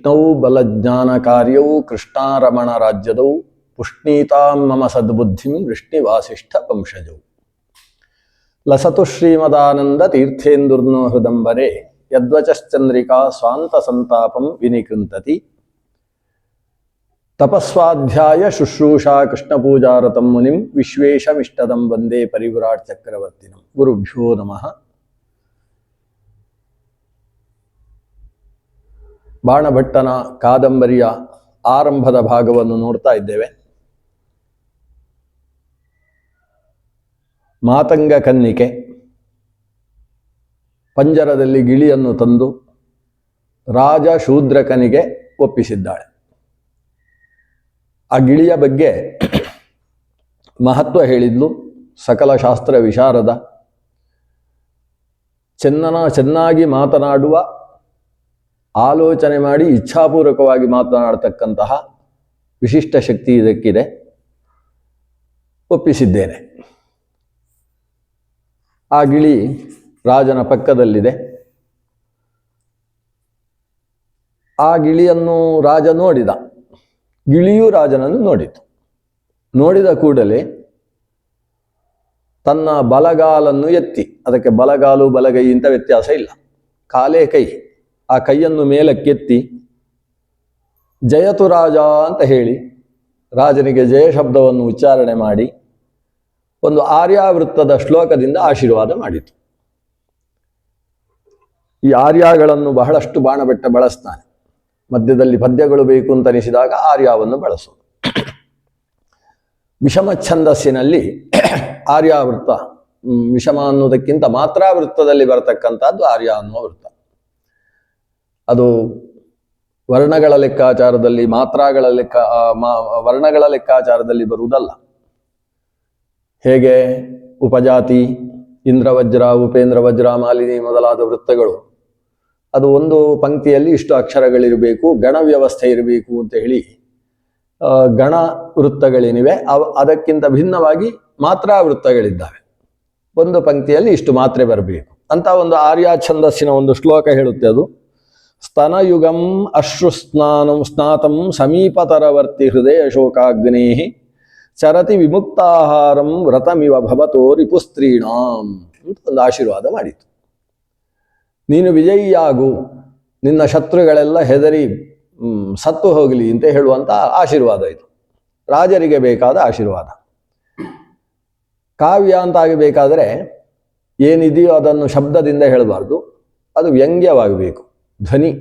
ವಿಷ್ಣೌ ಬಲಜ್ಞಾನಕಾರ್ಯೌ ಕೃಷ್ಣಾರಮಣ ರಾಜ್ಯದೌ ಪುಷ್ಣೀತಾಂ ಮಮ ಸದ್ಬುದ್ಧಿಂ ವೃಷ್ಣಿವಾಸಿಷ್ಠ ವಂಶಜೌ ಲಸತು ಶ್ರೀಮದಾನಂದ ತೀರ್ಥೇಂದುರ್ನೋ ಹೃದಂಬರೆ ಯದ್ವಚಶ್ಚಂದ್ರಿಕಾ ಸ್ವಾಂತ ಸಂತಾಪಂ ವಿನಿಕೃಂತತಿ ತಪಸ್ವಾಧ್ಯಾಯ ಶುಶ್ರೂಷಾ ಕೃಷ್ಣಪೂಜಾರತಂ ಮುನಿಂ ವಿಶ್ವೇಶಮಿಷ್ಟದಂ ವಂದೇ ಪರಿವ್ರಾಟ್ ಚಕ್ರವರ್ತಿನಂ. ಗುರುಭ್ಯೋ ನಮಃ. ಬಾಣಭಟ್ಟನ ಕಾದಂಬರಿಯ ಆರಂಭದ ಭಾಗವನ್ನು ನೋಡ್ತಾ ಇದ್ದೇವೆ. ಮಾತಂಗ ಕನ್ನಿಕೆ ಪಂಜರದಲ್ಲಿ ಗಿಳಿಯನ್ನು ತಂದು ರಾಜ ಶೂದ್ರಕನಿಗೆ ಒಪ್ಪಿಸಿದ್ದಾಳೆ. ಆ ಗಿಳಿಯ ಬಗ್ಗೆ ಮಹತ್ವ ಹೇಳಿದ್ಲು. ಸಕಲ ಶಾಸ್ತ್ರ ವಿಶಾರದ, ಚೆನ್ನಾಗಿ ಮಾತನಾಡುವ, ಆಲೋಚನೆ ಮಾಡಿ ಇಚ್ಛಾಪೂರ್ವಕವಾಗಿ ಮಾತನಾಡತಕ್ಕಂತಹ ವಿಶಿಷ್ಟ ಶಕ್ತಿ ಇದಕ್ಕಿದೆ. ಒಪ್ಪಿಸಿದ್ದೇನೆ. ಆ ಗಿಳಿ ರಾಜನ ಪಕ್ಕದಲ್ಲಿದೆ. ಆ ಗಿಳಿಯನ್ನು ರಾಜ ನೋಡಿದ. ಗಿಳಿಯೂ ರಾಜನನ್ನು ನೋಡಿತು. ನೋಡಿದ ಕೂಡಲೇ ತನ್ನ ಬಲಗಾಲನ್ನು ಎತ್ತಿ, ಅದಕ್ಕೆ ಬಲಗಾಲು ಬಲಗೈ ಅಂತ ವ್ಯತ್ಯಾಸ ಇಲ್ಲ, ಕಾಲೇ ಕೈ, ಆ ಕೈಯನ್ನು ಮೇಲಕ್ಕೆತ್ತಿ ಜಯತು ರಾಜ ಅಂತ ಹೇಳಿ ರಾಜನಿಗೆ ಜಯ ಶಬ್ದವನ್ನು ಉಚ್ಚಾರಣೆ ಮಾಡಿ ಒಂದು ಆರ್ಯಾವೃತ್ತದ ಶ್ಲೋಕದಿಂದ ಆಶೀರ್ವಾದ ಮಾಡಿತು. ಈ ಆರ್ಯಗಳನ್ನು ಬಹಳಷ್ಟು ಬಾಣಭಟ್ಟ ಬಳಸ್ತಾನೆ. ಮಧ್ಯದಲ್ಲಿ ಪದ್ಯಗಳು ಬೇಕು ಅಂತ ಅನಿಸಿದಾಗ ಆರ್ಯವನ್ನು ಬಳಸೋದು. ವಿಷಮ ಛಂದಸ್ಸಿನಲ್ಲಿ ಆರ್ಯಾವೃತ್ತ, ವಿಷಮ ಅನ್ನೋದಕ್ಕಿಂತ ಮಾತ್ರಾವೃತ್ತದಲ್ಲಿ ಬರತಕ್ಕಂಥದ್ದು ಆರ್ಯ ಅನ್ನುವ ವೃತ್ತ. ಅದು ವರ್ಣಗಳ ಲೆಕ್ಕಾಚಾರದಲ್ಲಿ, ಮಾತ್ರಾಗಳ ವರ್ಣಗಳ ಲೆಕ್ಕಾಚಾರದಲ್ಲಿ ಬರುವುದಲ್ಲ. ಹೇಗೆ ಉಪಜಾತಿ, ಇಂದ್ರವಜ್ರ, ಉಪೇಂದ್ರ ವಜ್ರ, ಮಾಲಿನಿ ಮೊದಲಾದ ವೃತ್ತಗಳು, ಅದು ಒಂದು ಪಂಕ್ತಿಯಲ್ಲಿ ಇಷ್ಟು ಅಕ್ಷರಗಳಿರಬೇಕು, ಗಣ ವ್ಯವಸ್ಥೆ ಇರಬೇಕು ಅಂತ ಹೇಳಿ ಗಣ ವೃತ್ತಗಳೇನಿವೆ ಅದಕ್ಕಿಂತ ಭಿನ್ನವಾಗಿ ಮಾತ್ರಾ ವೃತ್ತಗಳಿದ್ದಾವೆ. ಒಂದು ಪಂಕ್ತಿಯಲ್ಲಿ ಇಷ್ಟು ಮಾತ್ರೆ ಬರಬೇಕು ಅಂತ ಒಂದು ಆರ್ಯ ಛಂದಸ್ಸಿನ ಒಂದು ಶ್ಲೋಕ ಹೇಳುತ್ತೆ. ಅದು ಸ್ತನಯುಗಂ ಸ್ನಾತಂ ಸಮೀಪತರವರ್ತಿ ಹೃದಯ ಶೋಕಾಗ್ನೇ ಚರತಿ ವಿಮುಕ್ತಾಹಾರಂ ವ್ರತಮಿವ ಭವತೋ ರಿಪುಸ್ತ್ರೀಣಾಂ ಅಂತ ಒಂದು ಆಶೀರ್ವಾದ ಮಾಡಿತು. ನೀನು ವಿಜಯಿಯಾಗು, ನಿನ್ನ ಶತ್ರುಗಳೆಲ್ಲ ಹೆದರಿ ಸತ್ತು ಹೋಗಲಿ ಅಂತ ಹೇಳುವಂಥ ಆಶೀರ್ವಾದ ಇದು. ರಾಜರಿಗೆ ಬೇಕಾದ ಆಶೀರ್ವಾದ. ಕಾವ್ಯ ಅಂತಾಗಬೇಕಾದರೆ ಏನಿದೆಯೋ ಅದನ್ನು ಶಬ್ದದಿಂದ ಹೇಳಬಾರ್ದು, ಅದು ವ್ಯಂಗ್ಯವಾಗಬೇಕು. ಧ್ವನಿ,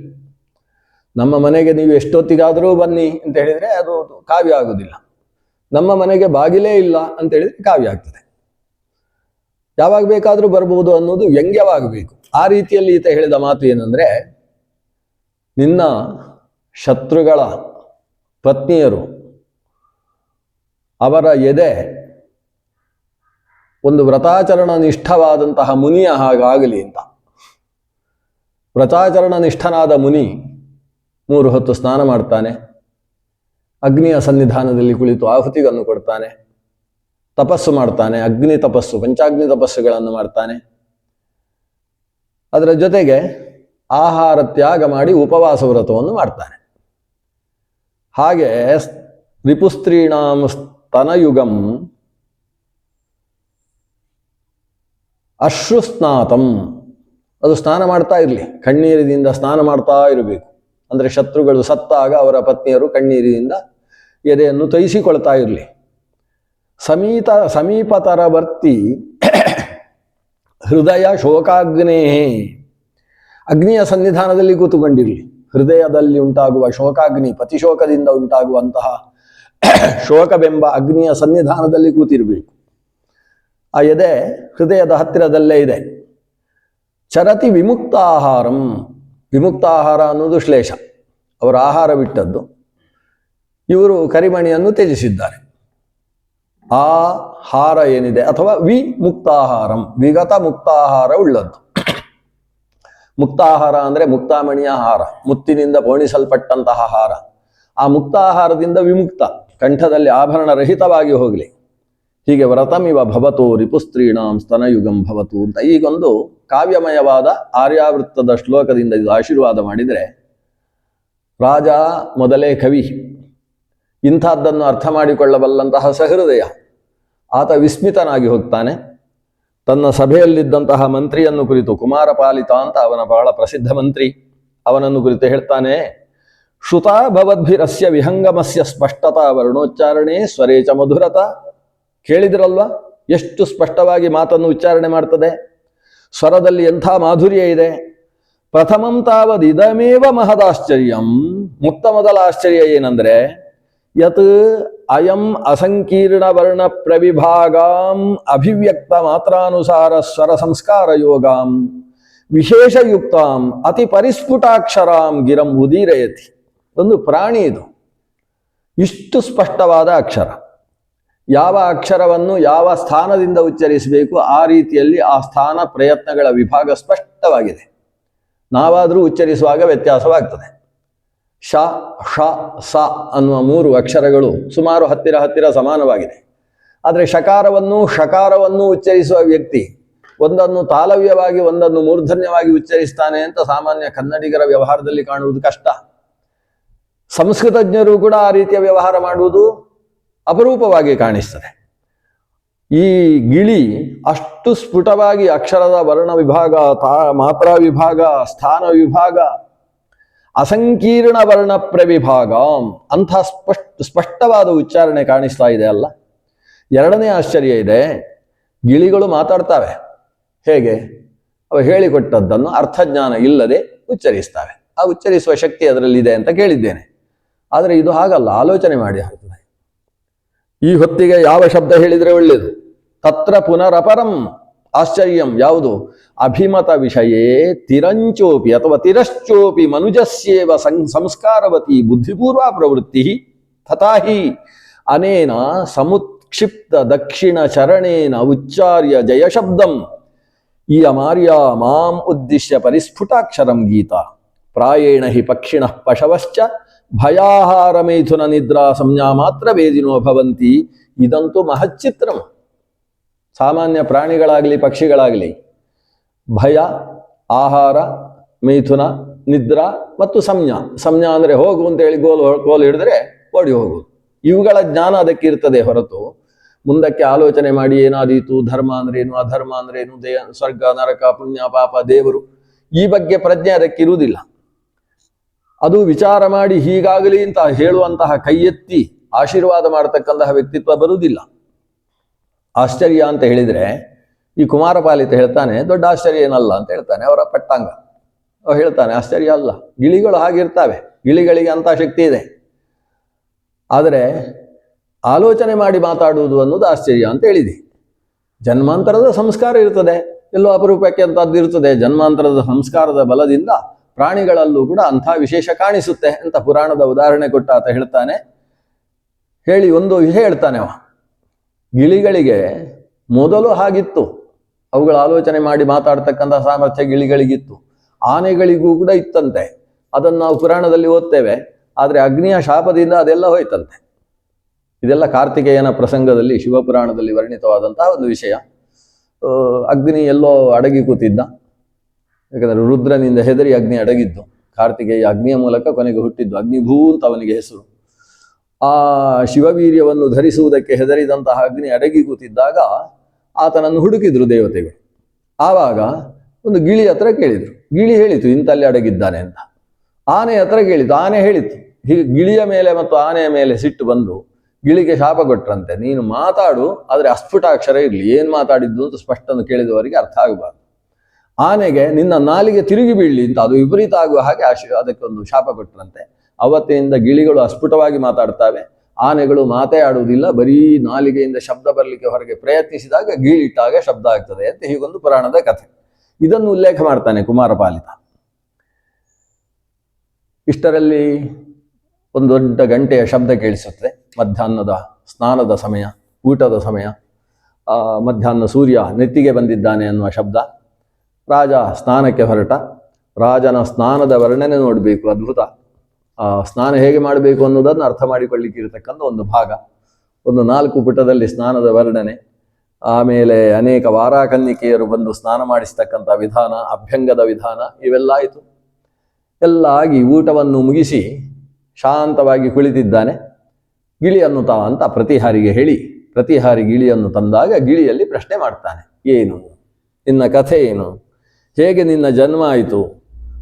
ನಮ್ಮ ಮನೆಗೆ ನೀವು ಎಷ್ಟೊತ್ತಿಗಾದರೂ ಬನ್ನಿ ಅಂತ ಹೇಳಿದರೆ ಅದು ಕಾವ್ಯ ಆಗುವುದಿಲ್ಲ. ನಮ್ಮ ಮನೆಗೆ ಬಾಗಿಲೇ ಇಲ್ಲ ಅಂತ ಹೇಳಿದರೆ ಕಾವ್ಯ ಆಗ್ತದೆ. ಯಾವಾಗ ಬೇಕಾದರೂ ಬರ್ಬೋದು ಅನ್ನೋದು ವ್ಯಂಗ್ಯವಾಗಬೇಕು. ಆ ರೀತಿಯಲ್ಲಿ ಈತ ಹೇಳಿದ ಮಾತು ಏನಂದರೆ, ನಿನ್ನ ಶತ್ರುಗಳ ಪತ್ನಿಯರು, ಅವರ ಎದೆ ಒಂದು ವ್ರತಾಚರಣ ನಿಷ್ಠವಾದಂತಹ ಮುನಿಯ ಹಾಗಾಗಲಿ ಅಂತ. ವ್ರತಾಚರಣ ನಿಷ್ಠನಾದ ಮುನಿ 3 ಹೊತ್ತು ಸ್ನಾನ ಮಾಡ್ತಾನೆ, ಅಗ್ನಿಯ ಸನ್ನಿಧಾನದಲ್ಲಿ ಕುಳಿತು ಆಹುತಿಗಳನ್ನು ಕೊಡ್ತಾನೆ, ತಪಸ್ಸು ಮಾಡ್ತಾನೆ, ಅಗ್ನಿ ತಪಸ್ಸು, ಪಂಚಾಗ್ನಿ ತಪಸ್ಸುಗಳನ್ನು ಮಾಡ್ತಾನೆ. ಅದರ ಜೊತೆಗೆ ಆಹಾರ ತ್ಯಾಗ ಮಾಡಿ ಉಪವಾಸ ವ್ರತವನ್ನು ಮಾಡ್ತಾನೆ. ಹಾಗೆ ರಿಪುಸ್ತ್ರೀಣಾಂ ಸ್ತನಯುಗಂ ಅಶ್ರುಸ್ನಾತಂ, ಅದು ಸ್ನಾನ ಮಾಡ್ತಾ ಇರಲಿ, ಕಣ್ಣೀರಿನಿಂದ ಸ್ನಾನ ಮಾಡ್ತಾ ಇರಬೇಕು. ಅಂದರೆ ಶತ್ರುಗಳು ಸತ್ತಾಗ ಅವರ ಪತ್ನಿಯರು ಕಣ್ಣೀರಿನಿಂದ ಎದೆಯನ್ನು ತಯಿಸಿಕೊಳ್ತಾ ಇರಲಿ. ಸಮೀಪತರವರ್ತಿ ಹೃದಯ ಶೋಕಾಗ್ನೇ, ಅಗ್ನಿಯ ಸನ್ನಿಧಾನದಲ್ಲಿ ಕೂತುಕೊಂಡಿರಲಿ. ಹೃದಯದಲ್ಲಿ ಉಂಟಾಗುವ ಶೋಕಾಗ್ನಿ, ಪತಿಶೋಕದಿಂದ ಉಂಟಾಗುವಂತಹ ಶೋಕವೆಂಬ ಅಗ್ನಿಯ ಸನ್ನಿಧಾನದಲ್ಲಿ ಕೂತಿರಬೇಕು. ಆ ಎದೆ ಹೃದಯದ ಹತ್ತಿರದಲ್ಲೇ ಇದೆ. ಚರತಿ ವಿಮುಕ್ತಾಹಾರಂ, ವಿಮುಕ್ತಾಹಾರ ಅನ್ನೋದು ಶ್ಲೇಷ, ಅವರ ಆಹಾರ ಬಿಟ್ಟದ್ದು. ಇವರು ಕರಿಮಣಿಯನ್ನು ತ್ಯಜಿಸಿದ್ದಾರೆ. ಆ ಹಾರ ಏನಿದೆ, ಅಥವಾ ವಿಮುಕ್ತಾಹಾರಂ, ವಿಗತ ಮುಕ್ತಾಹಾರ ಉಳ್ಳದ್ದು. ಮುಕ್ತಾಹಾರ ಅಂದರೆ ಮುಕ್ತಾಮಣಿಯ ಹಾರ, ಮುತ್ತಿನಿಂದ ಪೋಣಿಸಲ್ಪಟ್ಟಂತಹ ಹಾರ. ಆ ಮುಕ್ತಾಹಾರದಿಂದ ವಿಮುಕ್ತ, ಕಂಠದಲ್ಲಿ ಆಭರಣ ರಹಿತವಾಗಿ ಹೋಗಲಿ. ಹೀಗೆ ವ್ರತಮಿವ ಭವತು ರಿಪುಸ್ತ್ರೀಣಾಂ ಸ್ತನಯುಗಂ ಭವತು ಅಂತ ಈಗೊಂದು ಕಾವ್ಯಮಯವಾದ ಆರ್ಯಾವೃತ್ತದ ಶ್ಲೋಕದಿಂದ ಇದು ಆಶೀರ್ವಾದ ಮಾಡಿದರೆ, ರಾಜ ಮೊದಲೇ ಕವಿ, ಇಂಥದ್ದನ್ನು ಅರ್ಥ ಮಾಡಿಕೊಳ್ಳಬಲ್ಲಂತಹ ಸಹೃದಯ. ಆತ ವಿಸ್ಮಿತನಾಗಿ ಹೋಗ್ತಾನೆ. ತನ್ನ ಸಭೆಯಲ್ಲಿದ್ದಂತಹ ಮಂತ್ರಿಯನ್ನು ಕುರಿತು, ಕುಮಾರಪಾಲಿತ ಅಂತ ಅವನ ಬಹಳ ಪ್ರಸಿದ್ಧ ಮಂತ್ರಿ, ಅವನನ್ನು ಕುರಿತು ಹೇಳ್ತಾನೆ, ಶ್ರುತಾ ಭವದ್ಭಿರಸ್ಯ ವಿಹಂಗಮಸ್ಯ ಸ್ಪಷ್ಟತಾ ವರ್ಣೋಚ್ಚಾರಣೆ ಸ್ವರೇಚ ಮಧುರತ. ಕೇಳಿದ್ರಲ್ವಾ ಎಷ್ಟು ಸ್ಪಷ್ಟವಾಗಿ ಮಾತನ್ನು ಉಚ್ಚಾರಣೆ ಮಾಡ್ತದೆ, ಸ್ವರದಲ್ಲಿ ಎಂಥ ಮಾಧುರ್ಯ ಇದೆ. ಪ್ರಥಮಂ ತಾವದ್ ಇದಮೇವ ಮಹದಾಶ್ಚರ್ಯಂ. ಮೊದಲ ಆಶ್ಚರ್ಯ ಏನಂದ್ರೆ, ಯತ್ ಅಯಂ ಅಸಂಕೀರ್ಣ ವರ್ಣ ಪ್ರವಿಭಾಗಾಂ ಅಭಿವ್ಯಕ್ತ ಮಾತ್ರಾನುಸಾರ ಸ್ವರ ಸಂಸ್ಕಾರ ಯೋಗಾಂ ವಿಶೇಷಯುಕ್ತಾಂ ಅತಿ ಪರಿಸ್ಫುಟಾಕ್ಷರಾಂ ಗಿರಂ ಉದೀರಯತಿ. ಒಂದು ಪ್ರಾಣಿ ಇದು, ಇಷ್ಟು ಸ್ಪಷ್ಟವಾದ ಅಕ್ಷರ. ಯಾವ ಅಕ್ಷರವನ್ನು ಯಾವ ಸ್ಥಾನದಿಂದ ಉಚ್ಚರಿಸಬೇಕು ಆ ರೀತಿಯಲ್ಲಿ ಆ ಸ್ಥಾನ ಪ್ರಯತ್ನಗಳ ವಿಭಾಗ ಸ್ಪಷ್ಟವಾಗಿದೆ. ನಾವಾದರೂ ಉಚ್ಚರಿಸುವಾಗ ವ್ಯತ್ಯಾಸವಾಗ್ತದೆ. ಶ, ಷ, ಸ ಅನ್ನುವ 3 ಅಕ್ಷರಗಳು ಸುಮಾರು ಹತ್ತಿರ ಸಮಾನವಾಗಿದೆ. ಆದರೆ ಶಕಾರವನ್ನು ಉಚ್ಚರಿಸುವ ವ್ಯಕ್ತಿ ಒಂದನ್ನು ತಾಲವ್ಯವಾಗಿ ಒಂದನ್ನು ಮೂರ್ಧನ್ಯವಾಗಿ ಉಚ್ಚರಿಸ್ತಾನೆ ಅಂತ ಸಾಮಾನ್ಯ ಕನ್ನಡಿಗರ ವ್ಯವಹಾರದಲ್ಲಿ ಕಾಣುವುದು ಕಷ್ಟ. ಸಂಸ್ಕೃತಜ್ಞರು ಕೂಡ ಆ ರೀತಿಯ ವ್ಯವಹಾರ ಮಾಡುವುದು ಅಪರೂಪವಾಗಿ ಕಾಣಿಸ್ತದೆ. ಈ ಗಿಳಿ ಅಷ್ಟು ಸ್ಫುಟವಾಗಿ ಅಕ್ಷರದ ವರ್ಣ ವಿಭಾಗ, ಮಾತ್ರಾ ವಿಭಾಗ, ಸ್ಥಾನ ವಿಭಾಗ, ಅಸಂಕೀರ್ಣ ವರ್ಣ ಪ್ರವಿಭಾಗ ಅಂಥ ಸ್ಪಷ್ಟವಾದ ಉಚ್ಚಾರಣೆ ಕಾಣಿಸ್ತಾ ಇದೆ ಅಲ್ಲ. ಎರಡನೇ ಆಶ್ಚರ್ಯ ಇದೆ, ಗಿಳಿಗಳು ಮಾತಾಡ್ತಾವೆ. ಹೇಗೆ? ಅವ ಹೇಳಿಕೊಟ್ಟದ್ದನ್ನು ಅರ್ಥಜ್ಞಾನ ಇಲ್ಲದೆ ಉಚ್ಚರಿಸ್ತವೆ. ಆ ಉಚ್ಚರಿಸುವ ಶಕ್ತಿ ಅದರಲ್ಲಿದೆ ಅಂತ ಕೇಳಿದ್ದೇನೆ. ಆದರೆ ಇದು ಹಾಗಲ್ಲ, ಆಲೋಚನೆ ಮಾಡಿ ಆಗ್ತದೆ. ಈ ಹೊತ್ತಿಗೆ ಯಾವ ಶಬ್ದ ಹೇಳಿದರೆ ಒಳ್ಳೆಯದು? ತತ್ರ ಪುನರಪರಂ ಆಶ್ಚರ್ಯಂ. ಯಾವುದು? ಅಭಿಮತ ವಿಷಯೇ ತಿರಂಚೋಪಿ ಅಥವಾ ತಿರಶ್ಚೋಪಿ ಮನುಜಸ್ಯೇವ ಸಂಸ್ಕಾರವತಿ ಬುದ್ಧಿಪೂರ್ವ ಪ್ರವೃತ್ತಿ ತಥಾಹಿ ಅನೇನ ಸಮುತ್ಕ್ಷಿಪ್ತ ದಕ್ಷಿಣ ಚರಣೇನ ಉಚ್ಚಾರ್ಯ ಜಯಶಬ್ದಂ ಈ ಅಮಾರ್ಯ ಮಾಂ ಉದ್ದಿಶ್ಯ ಪರಿಸ್ಫುಟಾಕ್ಷರಂ ಗೀತಾ ಪ್ರಾಯೇಣ ಹಿ ಪಕ್ಷಿಣಃ ಪಶವಶ್ಚ ಭಯಾಹಾರ ಮೈಥುನ ನಿದ್ರಾ ಸಂಜ್ಞಾ ಮಾತ್ರ ವೇದಿನೋ ಭವಂತಿ. ಇದಂತೂ ಮಹಚ್ಚಿತ್ರಂ. ಸಾಮಾನ್ಯ ಪ್ರಾಣಿಗಳಾಗಲಿ ಪಕ್ಷಿಗಳಾಗಲಿ ಭಯ, ಆಹಾರ, ಮೈಥುನ, ನಿದ್ರಾ ಮತ್ತು ಸಂಜ್ಞಾ ಅಂದರೆ ಹೋಗು ಅಂತೇಳಿ ಕೋಲು ಹಿಡಿದ್ರೆ ಓಡಿ ಹೋಗುವುದು. ಇವುಗಳ ಜ್ಞಾನ ಅದಕ್ಕೆ ಇರ್ತದೆ ಹೊರತು ಮುಂದಕ್ಕೆ ಆಲೋಚನೆ ಮಾಡಿ ಏನಾದೀತು, ಧರ್ಮ ಅಂದ್ರೇನು, ಅಧರ್ಮ ಅಂದ್ರೇನು, ಸ್ವರ್ಗ ನರಕ, ಪುಣ್ಯ ಪಾಪ, ದೇವರು, ಈ ಬಗ್ಗೆ ಪ್ರಜ್ಞೆ ಅದಕ್ಕಿರುವುದಿಲ್ಲ. ಅದು ವಿಚಾರ ಮಾಡಿ ಹೀಗಾಗಲಿ ಅಂತ ಹೇಳುವಂತಹ ಕೈ ಎತ್ತಿ ಆಶೀರ್ವಾದ ಮಾಡತಕ್ಕಂತಹ ವ್ಯಕ್ತಿತ್ವ ಬರುವುದಿಲ್ಲ. ಆಶ್ಚರ್ಯ ಅಂತ ಹೇಳಿದರೆ ಈ ಕುಮಾರಪಾಲಿತ ಹೇಳ್ತಾನೆ, ದೊಡ್ಡ ಆಶ್ಚರ್ಯ ಏನಲ್ಲ ಅಂತ ಹೇಳ್ತಾನೆ. ಅವರ ಪಟ್ಟಾಂಗ ಹೇಳ್ತಾನೆ, ಆಶ್ಚರ್ಯ ಅಲ್ಲ, ಗಿಳಿಗಳು ಹಾಗಿರ್ತಾವೆ, ಗಿಳಿಗಳಿಗೆ ಅಂಥ ಶಕ್ತಿ ಇದೆ. ಆದರೆ ಆಲೋಚನೆ ಮಾಡಿ ಮಾತಾಡುವುದು ಅನ್ನೋದು ಆಶ್ಚರ್ಯ ಅಂತ ಹೇಳಿದೆ. ಜನ್ಮಾಂತರದ ಸಂಸ್ಕಾರ ಇರ್ತದೆ, ಎಲ್ಲೋ ಅಪರೂಪಕ್ಕೆ ಅಂತದ್ದು ಇರ್ತದೆ. ಜನ್ಮಾಂತರದ ಸಂಸ್ಕಾರದ ಬಲದಿಂದ ಪ್ರಾಣಿಗಳಲ್ಲೂ ಕೂಡ ಅಂಥ ವಿಶೇಷ ಕಾಣಿಸುತ್ತೆ ಅಂತ ಪುರಾಣದ ಉದಾಹರಣೆ ಕೊಟ್ಟ ಆತ ಹೇಳ್ತಾನೆ. ಹೇಳಿ ಒಂದು ವಿಷಯ ಹೇಳ್ತಾನೆ ಅವ, ಗಿಳಿಗಳಿಗೆ ಮೊದಲು ಹಾಗಿತ್ತು, ಅವುಗಳ ಆಲೋಚನೆ ಮಾಡಿ ಮಾತಾಡ್ತಕ್ಕಂಥ ಸಾಮರ್ಥ್ಯ ಗಿಳಿಗಳಿಗಿತ್ತು. ಆನೆಗಳಿಗೂ ಕೂಡ ಇತ್ತಂತೆ, ಅದನ್ನು ನಾವು ಪುರಾಣದಲ್ಲಿ ಓದ್ತೇವೆ. ಆದರೆ ಅಗ್ನಿಯ ಶಾಪದಿಂದ ಅದೆಲ್ಲ ಹೋಯ್ತಂತೆ. ಇದೆಲ್ಲ ಕಾರ್ತಿಕೇಯನ ಪ್ರಸಂಗದಲ್ಲಿ ಶಿವಪುರಾಣದಲ್ಲಿ ವರ್ಣಿತವಾದಂತಹ ಒಂದು ವಿಷಯ. ಅಗ್ನಿ ಎಲ್ಲೋ ಅಡಗಿ ಕೂತಿದ್ದ, ಯಾಕಂದರೆ ರುದ್ರನಿಂದ ಹೆದರಿ ಅಗ್ನಿ ಅಡಗಿದ್ದು. ಕಾರ್ತಿಕೇಯ ಅಗ್ನಿಯ ಮೂಲಕ ಕೊನೆಗೆ ಹುಟ್ಟಿದ್ದು, ಅಗ್ನಿಭೂ ಅಂತ ಅವನಿಗೆ ಹೆಸರು. ಆ ಶಿವವೀರ್ಯವನ್ನು ಧರಿಸುವುದಕ್ಕೆ ಹೆದರಿದಂತಹ ಅಗ್ನಿ ಅಡಗಿ ಕೂತಿದ್ದಾಗ ಆತನನ್ನು ಹುಡುಕಿದ್ರು ದೇವತೆಗಳು. ಆವಾಗ ಒಂದು ಗಿಳಿ ಹತ್ರ ಕೇಳಿದ್ರು. ಗಿಳಿ ಹೇಳಿತು ಇಂತಲ್ಲಿ ಅಡಗಿದ್ದಾನೆ ಅಂತ. ಆನೆ ಹತ್ರ ಕೇಳಿತು, ಆನೆ ಹೇಳಿತು. ಹೀಗೆ ಗಿಳಿಯ ಮೇಲೆ ಮತ್ತು ಆನೆಯ ಮೇಲೆ ಸಿಟ್ಟು ಬಂದು ಗಿಳಿಗೆ ಶಾಪ ಕೊಟ್ರಂತೆ, ನೀನು ಮಾತಾಡು, ಆದರೆ ಅಸ್ಫುಟಾಕ್ಷರ ಇರಲಿ, ಏನು ಮಾತಾಡಿದ್ದು ಅಂತ ಸ್ಪಷ್ಟನ್ನು ಕೇಳಿದವರಿಗೆ ಅರ್ಥ ಆಗಬಾರ್ದು. ಆನೆಗೆ ನಿನ್ನ ನಾಲಿಗೆ ತಿರುಗಿ ಬೀಳಲಿ ಅಂತ ಅದು ವಿಪರೀತ ಆಗುವ ಹಾಗೆ ಅದಕ್ಕೊಂದು ಶಾಪ ಕೊಟ್ಟರಂತೆ. ಅವತ್ತಿನಿಂದ ಗಿಳಿಗಳು ಅಸ್ಫುಟವಾಗಿ ಮಾತಾಡ್ತಾವೆ, ಆನೆಗಳು ಮಾತೇ ಆಡುವುದಿಲ್ಲ. ಬರೀ ನಾಲಿಗೆಯಿಂದ ಶಬ್ದ ಬರಲಿಕ್ಕೆ ಹೊರಗೆ ಪ್ರಯತ್ನಿಸಿದಾಗ ಗೀಳಿಟ್ಟಾಗ ಶಬ್ದ ಆಗ್ತದೆ ಅಂತ ಹೀಗೊಂದು ಪುರಾಣದ ಕಥೆ. ಇದನ್ನು ಉಲ್ಲೇಖ ಮಾಡ್ತಾನೆ ಕುಮಾರಪಾಲಿತ. ಇಷ್ಟರಲ್ಲಿ ಒಂದು ದೊಡ್ಡ ಗಂಟೆಯ ಶಬ್ದ ಕೇಳಿಸುತ್ತದೆ. ಮಧ್ಯಾಹ್ನದ ಸ್ನಾನದ ಸಮಯ, ಊಟದ ಸಮಯ. ಮಧ್ಯಾಹ್ನ ಸೂರ್ಯ ನೆತ್ತಿಗೆ ಬಂದಿದ್ದಾನೆ ಅನ್ನುವ ಶಬ್ದ. ರಾಜ ಸ್ನಾನಕ್ಕೆ ಹೊರಟ. ರಾಜನ ಸ್ನಾನದ ವರ್ಣನೆ ನೋಡಬೇಕು, ಅದ್ಭುತ. ಸ್ನಾನ ಹೇಗೆ ಮಾಡಬೇಕು ಅನ್ನೋದನ್ನು ಅರ್ಥ ಮಾಡಿಕೊಳ್ಳಿಕ್ಕೆ ಇರತಕ್ಕಂಥ ಒಂದು ಭಾಗ. ಒಂದು 4 ಪುಟದಲ್ಲಿ ಸ್ನಾನದ ವರ್ಣನೆ, ಆಮೇಲೆ ಅನೇಕ ವಾರಾಕನ್ನಿಕೆಯರು ಬಂದು ಸ್ನಾನ ಮಾಡಿಸ್ತಕ್ಕಂಥ ವಿಧಾನ, ಅಭ್ಯಂಗದ ವಿಧಾನ, ಇವೆಲ್ಲ ಆಯಿತು. ಎಲ್ಲ ಆಗಿ ಊಟವನ್ನು ಮುಗಿಸಿ ಶಾಂತವಾಗಿ ಕುಳಿತಿದ್ದಾನೆ. ಗಿಳಿಯನ್ನು ತಾ ಅಂತ ಪ್ರತಿಹಾರಿಗೆ ಹೇಳಿ ಪ್ರತಿಹಾರಿ ಗಿಳಿಯನ್ನು ತಂದಾಗ ಗಿಳಿಯಲ್ಲಿ ಪ್ರಶ್ನೆ ಮಾಡ್ತಾನೆ. ಏನು ನಿನ್ನ ಕಥೆ ಏನು, ಹೇಗೆ ನಿನ್ನ ಜನ್ಮ ಆಯಿತು,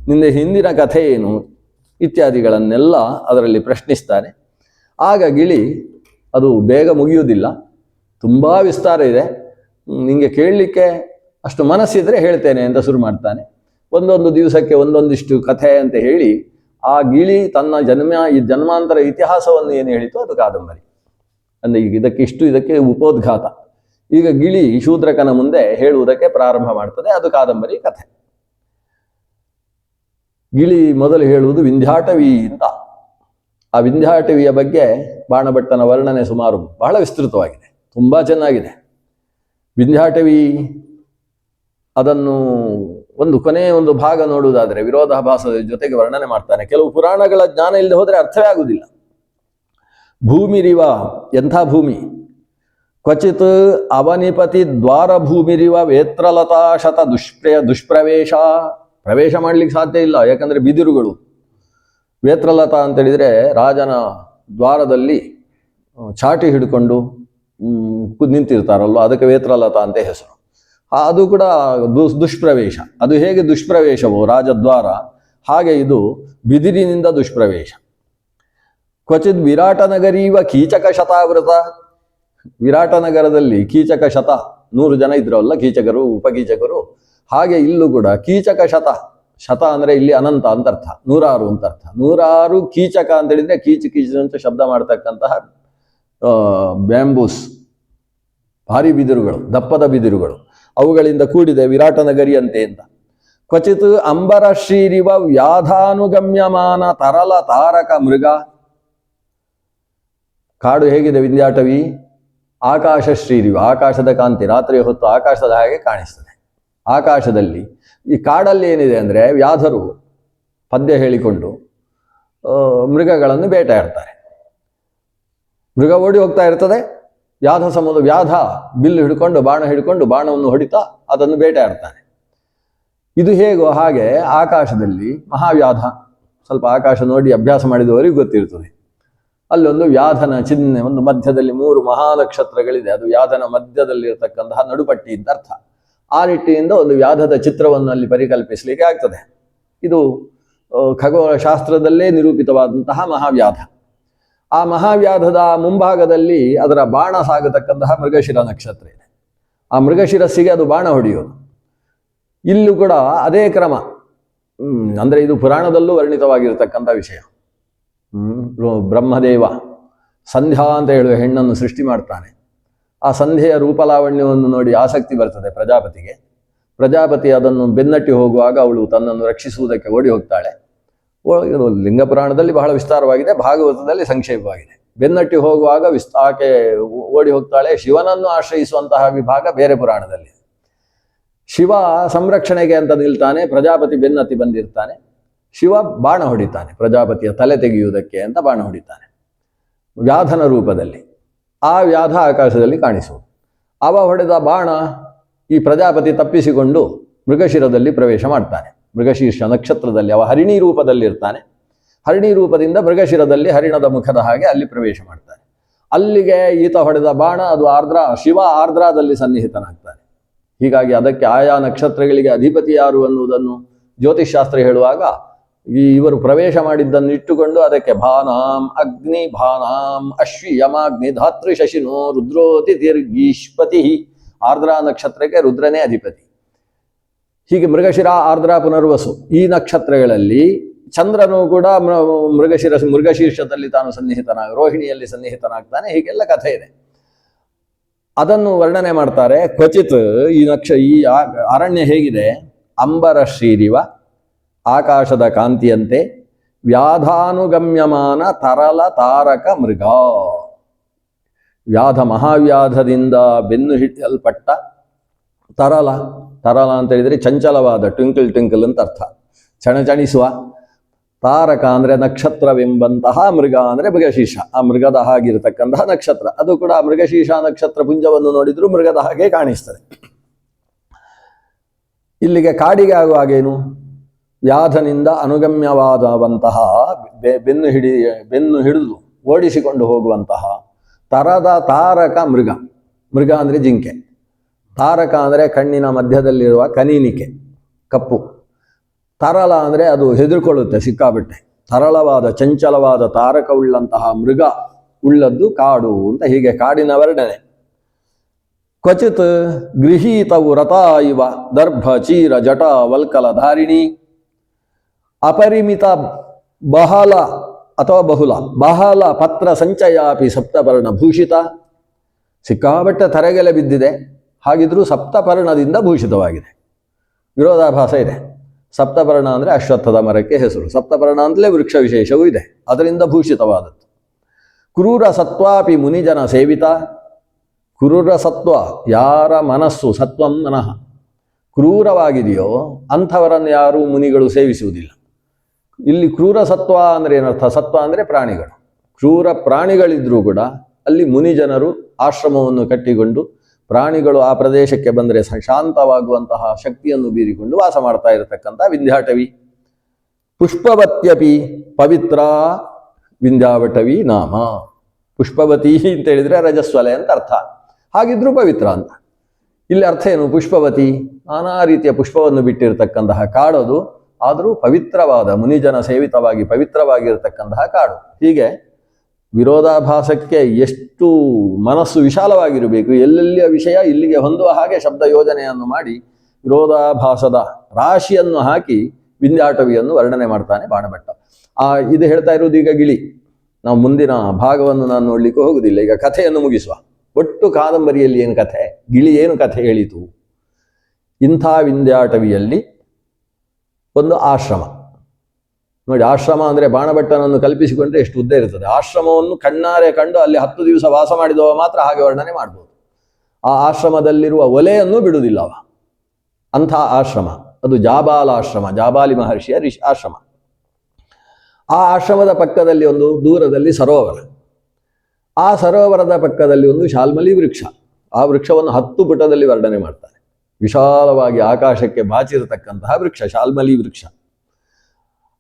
ನಿನ್ನ ಹಿಂದಿನ ಕಥೆ ಏನು ಇತ್ಯಾದಿಗಳನ್ನೆಲ್ಲ ಅದರಲ್ಲಿ ಪ್ರಶ್ನಿಸ್ತಾನೆ. ಆಗ ಗಿಳಿ ಅದು ಬೇಗ ಮುಗಿಯುವುದಿಲ್ಲ, ತುಂಬ ವಿಸ್ತಾರ ಇದೆ, ನಿಮಗೆ ಕೇಳಲಿಕ್ಕೆ ಅಷ್ಟು ಮನಸ್ಸಿದ್ರೆ ಹೇಳ್ತೇನೆ ಅಂತ ಶುರು ಮಾಡ್ತಾನೆ. ಒಂದೊಂದು ದಿವಸಕ್ಕೆ ಒಂದೊಂದಿಷ್ಟು ಕಥೆ ಅಂತ ಹೇಳಿ ಆ ಗಿಳಿ ತನ್ನ ಜನ್ಮಾಂತರ ಇತಿಹಾಸವನ್ನು ಏನು ಹೇಳಿತು ಅದು ಕಾದಂಬರಿ. ಅಂದರೆ ಈಗ ಇದಕ್ಕೆ ಉಪೋದ್ಘಾತ. ಈಗ ಗಿಳಿ ಶೂದ್ರಕನ ಮುಂದೆ ಹೇಳುವುದಕ್ಕೆ ಪ್ರಾರಂಭ ಮಾಡ್ತದೆ, ಅದು ಕಾದಂಬರಿ ಕಥೆ. ಗಿಳಿ ಮೊದಲು ಹೇಳುವುದು ವಿಂಧ್ಯಾಟವಿ ಅಂತ. ಆ ವಿಂಧ್ಯಾಟವಿಯ ಬಗ್ಗೆ ಬಾಣಭಟ್ಟನ ವರ್ಣನೆ ಸುಮಾರು ಬಹಳ ವಿಸ್ತೃತವಾಗಿದೆ, ತುಂಬ ಚೆನ್ನಾಗಿದೆ. ವಿಂಧ್ಯಾಟವಿ ಅದನ್ನು ಒಂದು ಭಾಗ ನೋಡುವುದಾದರೆ ವಿರೋಧಾಭಾಸದ ಜೊತೆಗೆ ವರ್ಣನೆ ಮಾಡ್ತಾನೆ. ಕೆಲವು ಪುರಾಣಗಳ ಜ್ಞಾನ ಇಲ್ಲದೆ ಹೋದರೆ ಅರ್ಥವೇ ಆಗುವುದಿಲ್ಲ. ಭೂಮಿರಿವ, ಎಂಥ ಭೂಮಿ, ಕ್ವಚಿತ್ ಅವನಿಪತಿ ದ್ವಾರ ಭೂಮಿರಿವ ವೇತ್ರಲತಾ ಶತ ಪ್ರವೇಶ ಮಾಡ್ಲಿಕ್ಕೆ ಸಾಧ್ಯ ಇಲ್ಲ, ಯಾಕಂದ್ರೆ ಬಿದಿರುಗಳು. ವೇತ್ರಲತಾ ಅಂತೇಳಿದ್ರೆ ರಾಜನ ದ್ವಾರದಲ್ಲಿ ಚಾಟಿ ಹಿಡ್ಕೊಂಡು ನಿಂತಿರ್ತಾರಲ್ವ, ಅದಕ್ಕೆ ವೇತ್ರಲತಾ ಅಂತ ಹೆಸರು. ಅದು ಕೂಡ ದುಷ್ಪ್ರವೇಶ. ಅದು ಹೇಗೆ ದುಷ್ಪ್ರವೇಶವೋ ರಾಜದ್ವಾರ, ಹಾಗೆ ಇದು ಬಿದಿರಿನಿಂದ ದುಷ್ಪ್ರವೇಶ. ಕ್ವಚಿತ್ ವಿರಾಟನಗರೀವ ಕೀಚಕ ಶತಾವೃತ, ವಿರಾಟನಗರದಲ್ಲಿ ಕೀಚಕ ಶತ 100 ಜನ ಇದ್ರಲ್ಲ ಕೀಚಕರು ಉಪಕೀಚಕರು, ಹಾಗೆ ಇಲ್ಲೂ ಕೂಡ ಕೀಚಕ ಶತ ಅಂದರೆ ಇಲ್ಲಿ ಅನಂತ ಅಂತ ಅರ್ಥ, 100 ಅಂತ ಅರ್ಥ. 100 ಕೀಚಕ ಅಂತ ಹೇಳಿದ್ರೆ ಕೀಚು ಅಂತ ಶಬ್ದ ಮಾಡ್ತಕ್ಕಂತಹ ಬ್ಯಾಂಬೂಸ್, ಭಾರಿ ಬಿದಿರುಗಳು, ದಪ್ಪದ ಬಿದಿರುಗಳು, ಅವುಗಳಿಂದ ಕೂಡಿದೆ ವಿರಾಟನಗರಿ ಅಂತೆ ಅಂತ. ಕ್ವಚಿತ್ ಅಂಬರ ಶ್ರೀರಿವ ವ್ಯಾಧಾನುಗಮ್ಯಮಾನ ತರಲ ತಾರಕ ಮೃಗ, ಕಾಡು ಹೇಗಿದೆ ವಿಂಧ್ಯಾಟವಿ, ಆಕಾಶ ಶ್ರೀರಿವ, ಆಕಾಶದ ಕಾಂತಿ, ರಾತ್ರಿ ಹೊತ್ತು ಆಕಾಶದ ಹಾಗೆ ಕಾಣಿಸ್ತದೆ. ಆಕಾಶದಲ್ಲಿ ಈ ಕಾಡಲ್ಲಿ ಏನಿದೆ ಅಂದರೆ ವ್ಯಾಧರು ಪದ್ಯ ಹೇಳಿಕೊಂಡು ಮೃಗಗಳನ್ನು ಬೇಟೆಯಾಡ್ತಾರೆ. ಮೃಗ ಓಡಿ ಹೋಗ್ತಾ ಇರ್ತದೆ, ವ್ಯಾಧ ಬಿಲ್ಲು ಹಿಡ್ಕೊಂಡು ಬಾಣ ಹಿಡ್ಕೊಂಡು ಬಾಣವನ್ನು ಹೊಡಿತಾ ಅದನ್ನು ಬೇಟೆಯಾಡ್ತಾನೆ. ಇದು ಹೇಗೋ ಹಾಗೆ ಆಕಾಶದಲ್ಲಿ ಮಹಾವ್ಯಾಧ, ಸ್ವಲ್ಪ ಆಕಾಶ ನೋಡಿ ಅಭ್ಯಾಸ ಮಾಡಿದವರಿಗೆ ಗೊತ್ತಿರ್ತದೆ. ಅಲ್ಲೊಂದು ವ್ಯಾಧನ ಚಿಹ್ನೆ, ಒಂದು ಮಧ್ಯದಲ್ಲಿ 3 ಮಹಾನಕ್ಷತ್ರಗಳಿದೆ, ಅದು ವ್ಯಾಧನ ಮಧ್ಯದಲ್ಲಿರ್ತಕ್ಕಂತಹ ನಡುಪಟ್ಟಿ ಅಂತ ಅರ್ಥ. ಆ ನಿಟ್ಟಿನಿಂದ ಒಂದು ವ್ಯಾಧದ ಚಿತ್ರವನ್ನು ಅಲ್ಲಿ ಪರಿಕಲ್ಪಿಸಲಿಕ್ಕೆ ಆಗ್ತದೆ. ಇದು ಖಗೋಳಶಾಸ್ತ್ರದಲ್ಲೇ ನಿರೂಪಿತವಾದಂತಹ ಮಹಾವ್ಯಾಧ. ಆ ಮಹಾವ್ಯಾಧದ ಮುಂಭಾಗದಲ್ಲಿ ಅದರ ಬಾಣ ಸಾಗತಕ್ಕಂತಹ ಮೃಗಶಿರ ನಕ್ಷತ್ರ ಇದೆ. ಆ ಮೃಗಶಿರಸ್ಸಿಗೆ ಅದು ಬಾಣ ಹೊಡೆಯೋದು. ಇಲ್ಲೂ ಕೂಡ ಅದೇ ಕ್ರಮ, ಅಂದರೆ ಇದು ಪುರಾಣದಲ್ಲೂ ವರ್ಣಿತವಾಗಿರತಕ್ಕಂಥ ವಿಷಯ. ಬ್ರಹ್ಮದೇವ ಸಂಧ್ಯಾ ಅಂತ ಹೇಳುವ ಹೆಣ್ಣನ್ನು ಸೃಷ್ಟಿ ಮಾಡ್ತಾನೆ. ಆ ಸಂಧ್ಯೆಯ ರೂಪಲಾವಣ್ಯವನ್ನು ನೋಡಿ ಆಸಕ್ತಿ ಬರ್ತದೆ ಪ್ರಜಾಪತಿಗೆ. ಪ್ರಜಾಪತಿ ಅದನ್ನು ಬೆನ್ನಟ್ಟಿ ಹೋಗುವಾಗ ಅವಳು ತನ್ನನ್ನು ರಕ್ಷಿಸುವುದಕ್ಕೆ ಓಡಿ ಹೋಗ್ತಾಳೆ. ಲಿಂಗ ಪುರಾಣದಲ್ಲಿ ಬಹಳ ವಿಸ್ತಾರವಾಗಿದೆ, ಭಾಗವತದಲ್ಲಿ ಸಂಕ್ಷೇಪವಾಗಿದೆ. ಬೆನ್ನಟ್ಟಿ ಹೋಗುವಾಗ ಆಕೆ ಓಡಿ ಹೋಗ್ತಾಳೆ. ಶಿವನನ್ನು ಆಶ್ರಯಿಸುವಂತಹ ವಿಭಾಗ ಬೇರೆ ಪುರಾಣದಲ್ಲಿ. ಶಿವ ಸಂರಕ್ಷಣೆಗೆ ಅಂತ ನಿಲ್ತಾನೆ, ಪ್ರಜಾಪತಿ ಬೆನ್ನತ್ತಿ ಬಂದಿರ್ತಾನೆ. ಶಿವ ಬಾಣ ಹೊಡಿತಾನೆ, ಪ್ರಜಾಪತಿಯ ತಲೆ ತೆಗೆಯುವುದಕ್ಕೆ ಅಂತ ಬಾಣ ಹೊಡಿತಾನೆ ವ್ಯಾಧನ ರೂಪದಲ್ಲಿ. ಆ ವ್ಯಾಧ ಆಕಾಶದಲ್ಲಿ ಕಾಣಿಸುವುದು. ಅವ ಹೊಡೆದ ಬಾಣ ಈ ಪ್ರಜಾಪತಿ ತಪ್ಪಿಸಿಕೊಂಡು ಮೃಗಶಿರದಲ್ಲಿ ಪ್ರವೇಶ ಮಾಡ್ತಾನೆ. ಮೃಗಶೀರ್ಷ ನಕ್ಷತ್ರದಲ್ಲಿ ಅವ ಹರಿಣಿ ರೂಪದಲ್ಲಿರ್ತಾನೆ. ಹರಿಣಿ ರೂಪದಿಂದ ಮೃಗಶಿರದಲ್ಲಿ ಹರಿಣದ ಮುಖದ ಹಾಗೆ ಅಲ್ಲಿ ಪ್ರವೇಶ ಮಾಡ್ತಾನೆ. ಅಲ್ಲಿಗೆ ಈತ ಹೊಡೆದ ಬಾಣ ಅದು ಶಿವ ಆರ್ದ್ರಾದಲ್ಲಿ ಸನ್ನಿಹಿತನಾಗ್ತಾನೆ. ಹೀಗಾಗಿ ಅದಕ್ಕೆ ಆಯಾ ನಕ್ಷತ್ರಗಳಿಗೆ ಅಧಿಪತಿ ಯಾರು ಅನ್ನುವುದನ್ನು ಜ್ಯೋತಿಷ್ಶಾಸ್ತ್ರ ಹೇಳುವಾಗ ಇವರು ಪ್ರವೇಶ ಮಾಡಿದ್ದನ್ನು ಇಟ್ಟುಕೊಂಡು ಅದಕ್ಕೆ ಭಾನಾಂ ಅಗ್ನಿ ಭಾನಾಂ ಅಶ್ವಿ ಯಮಾಗ್ನಿ ಧಾತೃ ಶಶಿನೋ ರುದ್ರೋತಿ ದೀರ್ಘೀಷ್ಪತಿ, ಆರ್ದ್ರಾ ನಕ್ಷತ್ರಕ್ಕೆ ರುದ್ರನೇ ಅಧಿಪತಿ. ಹೀಗೆ ಮೃಗಶಿರ ಆರ್ದ್ರಾ ಪುನರ್ವಸು ಈ ನಕ್ಷತ್ರಗಳಲ್ಲಿ ಚಂದ್ರನು ಕೂಡ ಮೃಗಶೀರ್ಷದಲ್ಲಿ ತಾನು ರೋಹಿಣಿಯಲ್ಲಿ ಸನ್ನಿಹಿತನಾಗ್ತಾನೆ. ಹೀಗೆಲ್ಲ ಕಥೆ ಇದೆ. ಅದನ್ನು ವರ್ಣನೆ ಮಾಡ್ತಾರೆ. ಕ್ವಚಿತ್ ಈ ಅರಣ್ಯ ಹೇಗಿದೆ, ಅಂಬರ ಶ್ರೀರಿವ, ಆಕಾಶದ ಕಾಂತಿಯಂತೆ, ವ್ಯಾಧಾನುಗಮ್ಯಮಾನ ತರಲ ತಾರಕ ಮೃಗ, ವ್ಯಾಧ ಮಹಾವ್ಯಾಧದಿಂದ ಬೆನ್ನು ಹಿಡಿಯಲ್ಪಟ್ಟ ತರಲ ಅಂತ ಹೇಳಿದರೆ ಚಂಚಲವಾದ, ಟ್ವಿಂಕಲ್ ಅಂತ ಅರ್ಥ, ಚಣಚಣಿಸುವ. ತಾರಕ ಅಂದರೆ ನಕ್ಷತ್ರವೆಂಬಂತಹ, ಮೃಗ ಅಂದರೆ ಮೃಗಶೀರ್ಷ, ಆ ಮೃಗದ ಹಾಗಿರತಕ್ಕಂತಹ ನಕ್ಷತ್ರ. ಅದು ಕೂಡ ಮೃಗಶೀರ್ಷ ನಕ್ಷತ್ರ ಪುಂಜವನ್ನು ನೋಡಿದ್ರೂ ಮೃಗದ ಹಾಗೆ ಕಾಣಿಸ್ತದೆ. ಇಲ್ಲಿಗೆ ಕಾಡಿಗೆ ಆಗುವಾಗೇನು, ವ್ಯಾಧನಿಂದ ಅನುಗಮ್ಯವಾದವಂತಹ ಬೆನ್ನು ಹಿಡಿದು ಓಡಿಸಿಕೊಂಡು ಹೋಗುವಂತಹ ತರದ ತಾರಕ ಮೃಗ. ಮೃಗ ಅಂದರೆ ಜಿಂಕೆ, ತಾರಕ ಅಂದರೆ ಕಣ್ಣಿನ ಮಧ್ಯದಲ್ಲಿರುವ ಕನೀನಿಕೆ ಕಪ್ಪು, ತರಳ ಅಂದರೆ ಅದು ಹೆದರ್ಕೊಳ್ಳುತ್ತೆ ಸಿಕ್ಕಾಬಿಟ್ಟೆ. ತರಳವಾದ ಚಂಚಲವಾದ ತಾರಕವುಳ್ಳಂತಹ ಮೃಗ ಉಳ್ಳದ್ದು ಕಾಡು ಅಂತ ಹೀಗೆ ಕಾಡಿನ ವರ್ಣನೆ. ಕ್ವಚಿತ್ ಗೃಹೀತವು ರಥಾ ಇವ ದರ್ಭ ಚೀರ ಜಟ ವಲ್ಕಲ ಧಾರಿಣಿ ಅಪರಿಮಿತ ಬಹಳ ಅಥವಾ ಬಹಳ ಪತ್ರ ಸಂಚಯಾಪಿ ಸಪ್ತಪರ್ಣ ಭೂಷಿತ. ಸಿಕ್ಕಾಬಟ್ಟೆ ತರೆಗೆಲೆ ಬಿದ್ದಿದೆ, ಹಾಗಿದ್ರೂ ಸಪ್ತಪರ್ಣದಿಂದ ಭೂಷಿತವಾಗಿದೆ. ವಿರೋಧಾಭಾಸ ಇದೆ. ಸಪ್ತಪರ್ಣ ಅಂದರೆ ಅಶ್ವತ್ಥದ ಮರಕ್ಕೆ ಹೆಸರು. ಸಪ್ತಪರ್ಣ ಅಂತಲೇ ವೃಕ್ಷ ವಿಶೇಷವೂ ಇದೆ, ಅದರಿಂದ ಭೂಷಿತವಾದದ್ದು. ಕ್ರೂರ ಸತ್ವಾಪಿ ಮುನಿಜನ ಸೇವಿತ. ಕ್ರೂರ ಸತ್ವ, ಯಾರ ಮನಸ್ಸು ಸತ್ವಂ ಮನಃ ಕ್ರೂರವಾಗಿದೆಯೋ ಅಂಥವರನ್ನು ಯಾರೂ ಮುನಿಗಳು ಸೇವಿಸುವುದಿಲ್ಲ. ಇಲ್ಲಿ ಕ್ರೂರ ಸತ್ವ ಅಂದರೆ ಏನರ್ಥ? ಸತ್ವ ಅಂದರೆ ಪ್ರಾಣಿಗಳು. ಕ್ರೂರ ಪ್ರಾಣಿಗಳಿದ್ರೂ ಕೂಡ ಅಲ್ಲಿ ಮುನಿಜನರು ಆಶ್ರಮವನ್ನು ಕಟ್ಟಿಕೊಂಡು ಪ್ರಾಣಿಗಳು ಆ ಪ್ರದೇಶಕ್ಕೆ ಬಂದರೆ ಶಾಂತವಾಗುವಂತಹ ಶಕ್ತಿಯನ್ನು ಬೀರಿಕೊಂಡು ವಾಸ ಮಾಡ್ತಾ ಇರತಕ್ಕಂಥ ವಿಂಧ್ಯಾಟವಿ. ಪುಷ್ಪವತ್ಯಪಿ ಪವಿತ್ರ ವಿಂಧ್ಯಾವಟವಿ ನಾಮ. ಪುಷ್ಪವತಿ ಅಂತ ಹೇಳಿದ್ರೆ ರಜಸ್ವಲೆ ಅಂತ ಅರ್ಥ, ಹಾಗಿದ್ರೂ ಪವಿತ್ರ ಅಂತ. ಇಲ್ಲಿ ಅರ್ಥ ಏನು? ಪುಷ್ಪವತಿ, ನಾನಾ ರೀತಿಯ ಪುಷ್ಪವನ್ನು ಬಿಟ್ಟಿರತಕ್ಕಂತಹ ಕಾಡದು, ಆದರೂ ಪವಿತ್ರವಾದ ಮುನಿಜನ ಸೇವಿತವಾಗಿ ಪವಿತ್ರವಾಗಿರತಕ್ಕಂತಹ ಕಾಡು. ಹೀಗೆ ವಿರೋಧಾಭಾಸಕ್ಕೆ ಎಷ್ಟು ಮನಸ್ಸು ವಿಶಾಲವಾಗಿರಬೇಕು, ಎಲ್ಲೆಲ್ಲಿಯ ವಿಷಯ ಇಲ್ಲಿಗೆ ಹೊಂದುವ ಹಾಗೆ ಶಬ್ದ ಯೋಜನೆಯನ್ನು ಮಾಡಿ ವಿರೋಧಾಭಾಸದ ರಾಶಿಯನ್ನು ಹಾಕಿ ವಿಂಧ್ಯಾಟವಿಯನ್ನು ವರ್ಣನೆ ಮಾಡ್ತಾನೆ ಬಾಣಭಟ್ಟ. ಇದು ಹೇಳ್ತಾ ಇರುವುದು ಈಗ ಗಿಳಿ. ನಾವು ಮುಂದಿನ ಭಾಗವನ್ನು ನಾನು ನೋಡ್ಲಿಕ್ಕೆ ಹೋಗುದಿಲ್ಲ, ಈಗ ಕಥೆಯನ್ನು ಮುಗಿಸುವ. ಒಟ್ಟು ಕಾದಂಬರಿಯಲ್ಲಿ ಏನು ಕಥೆ, ಗಿಳಿ ಏನು ಕಥೆ ಹೇಳಿತು? ಇಂಥ ವಿಂಧ್ಯಾಟವಿಯಲ್ಲಿ ಒಂದು ಆಶ್ರಮ ನೋಡಿ. ಆಶ್ರಮ ಅಂದರೆ ಬಾಣಭಟ್ಟನನ್ನು ಕಲ್ಪಿಸಿಕೊಂಡ್ರೆ ಎಷ್ಟು ಉದ್ದ ಇರ್ತದೆ. ಆಶ್ರಮವನ್ನು ಕಣ್ಣಾರೆ ಕಂಡು ಅಲ್ಲಿ 10 ದಿವಸ ವಾಸ ಮಾಡಿದವ ಮಾತ್ರ ಹಾಗೆ ವರ್ಣನೆ ಮಾಡ್ಬೋದು. ಆ ಆಶ್ರಮದಲ್ಲಿರುವ ಒಲೆಯನ್ನು ಬಿಡುವುದಿಲ್ಲ ಅವ. ಅಂಥ ಆಶ್ರಮ ಅದು ಜಾಬಾಲ ಆಶ್ರಮ, ಜಾಬಾಲಿ ಮಹರ್ಷಿಯ ಆಶ್ರಮ. ಆ ಆಶ್ರಮದ ಪಕ್ಕದಲ್ಲಿ ಒಂದು ದೂರದಲ್ಲಿ ಸರೋವರ. ಆ ಸರೋವರದ ಪಕ್ಕದಲ್ಲಿ ಒಂದು ಶಾಲ್ಮಲಿ ವೃಕ್ಷ. ಆ ವೃಕ್ಷವನ್ನು 10 ಪುಟದಲ್ಲಿ ವರ್ಣನೆ ಮಾಡ್ತಾರೆ. ವಿಶಾಲವಾಗಿ ಆಕಾಶಕ್ಕೆ ಬಾಚಿರತಕ್ಕಂತಹ ವೃಕ್ಷ ಶಾಲ್ಮಲಿ ವೃಕ್ಷ.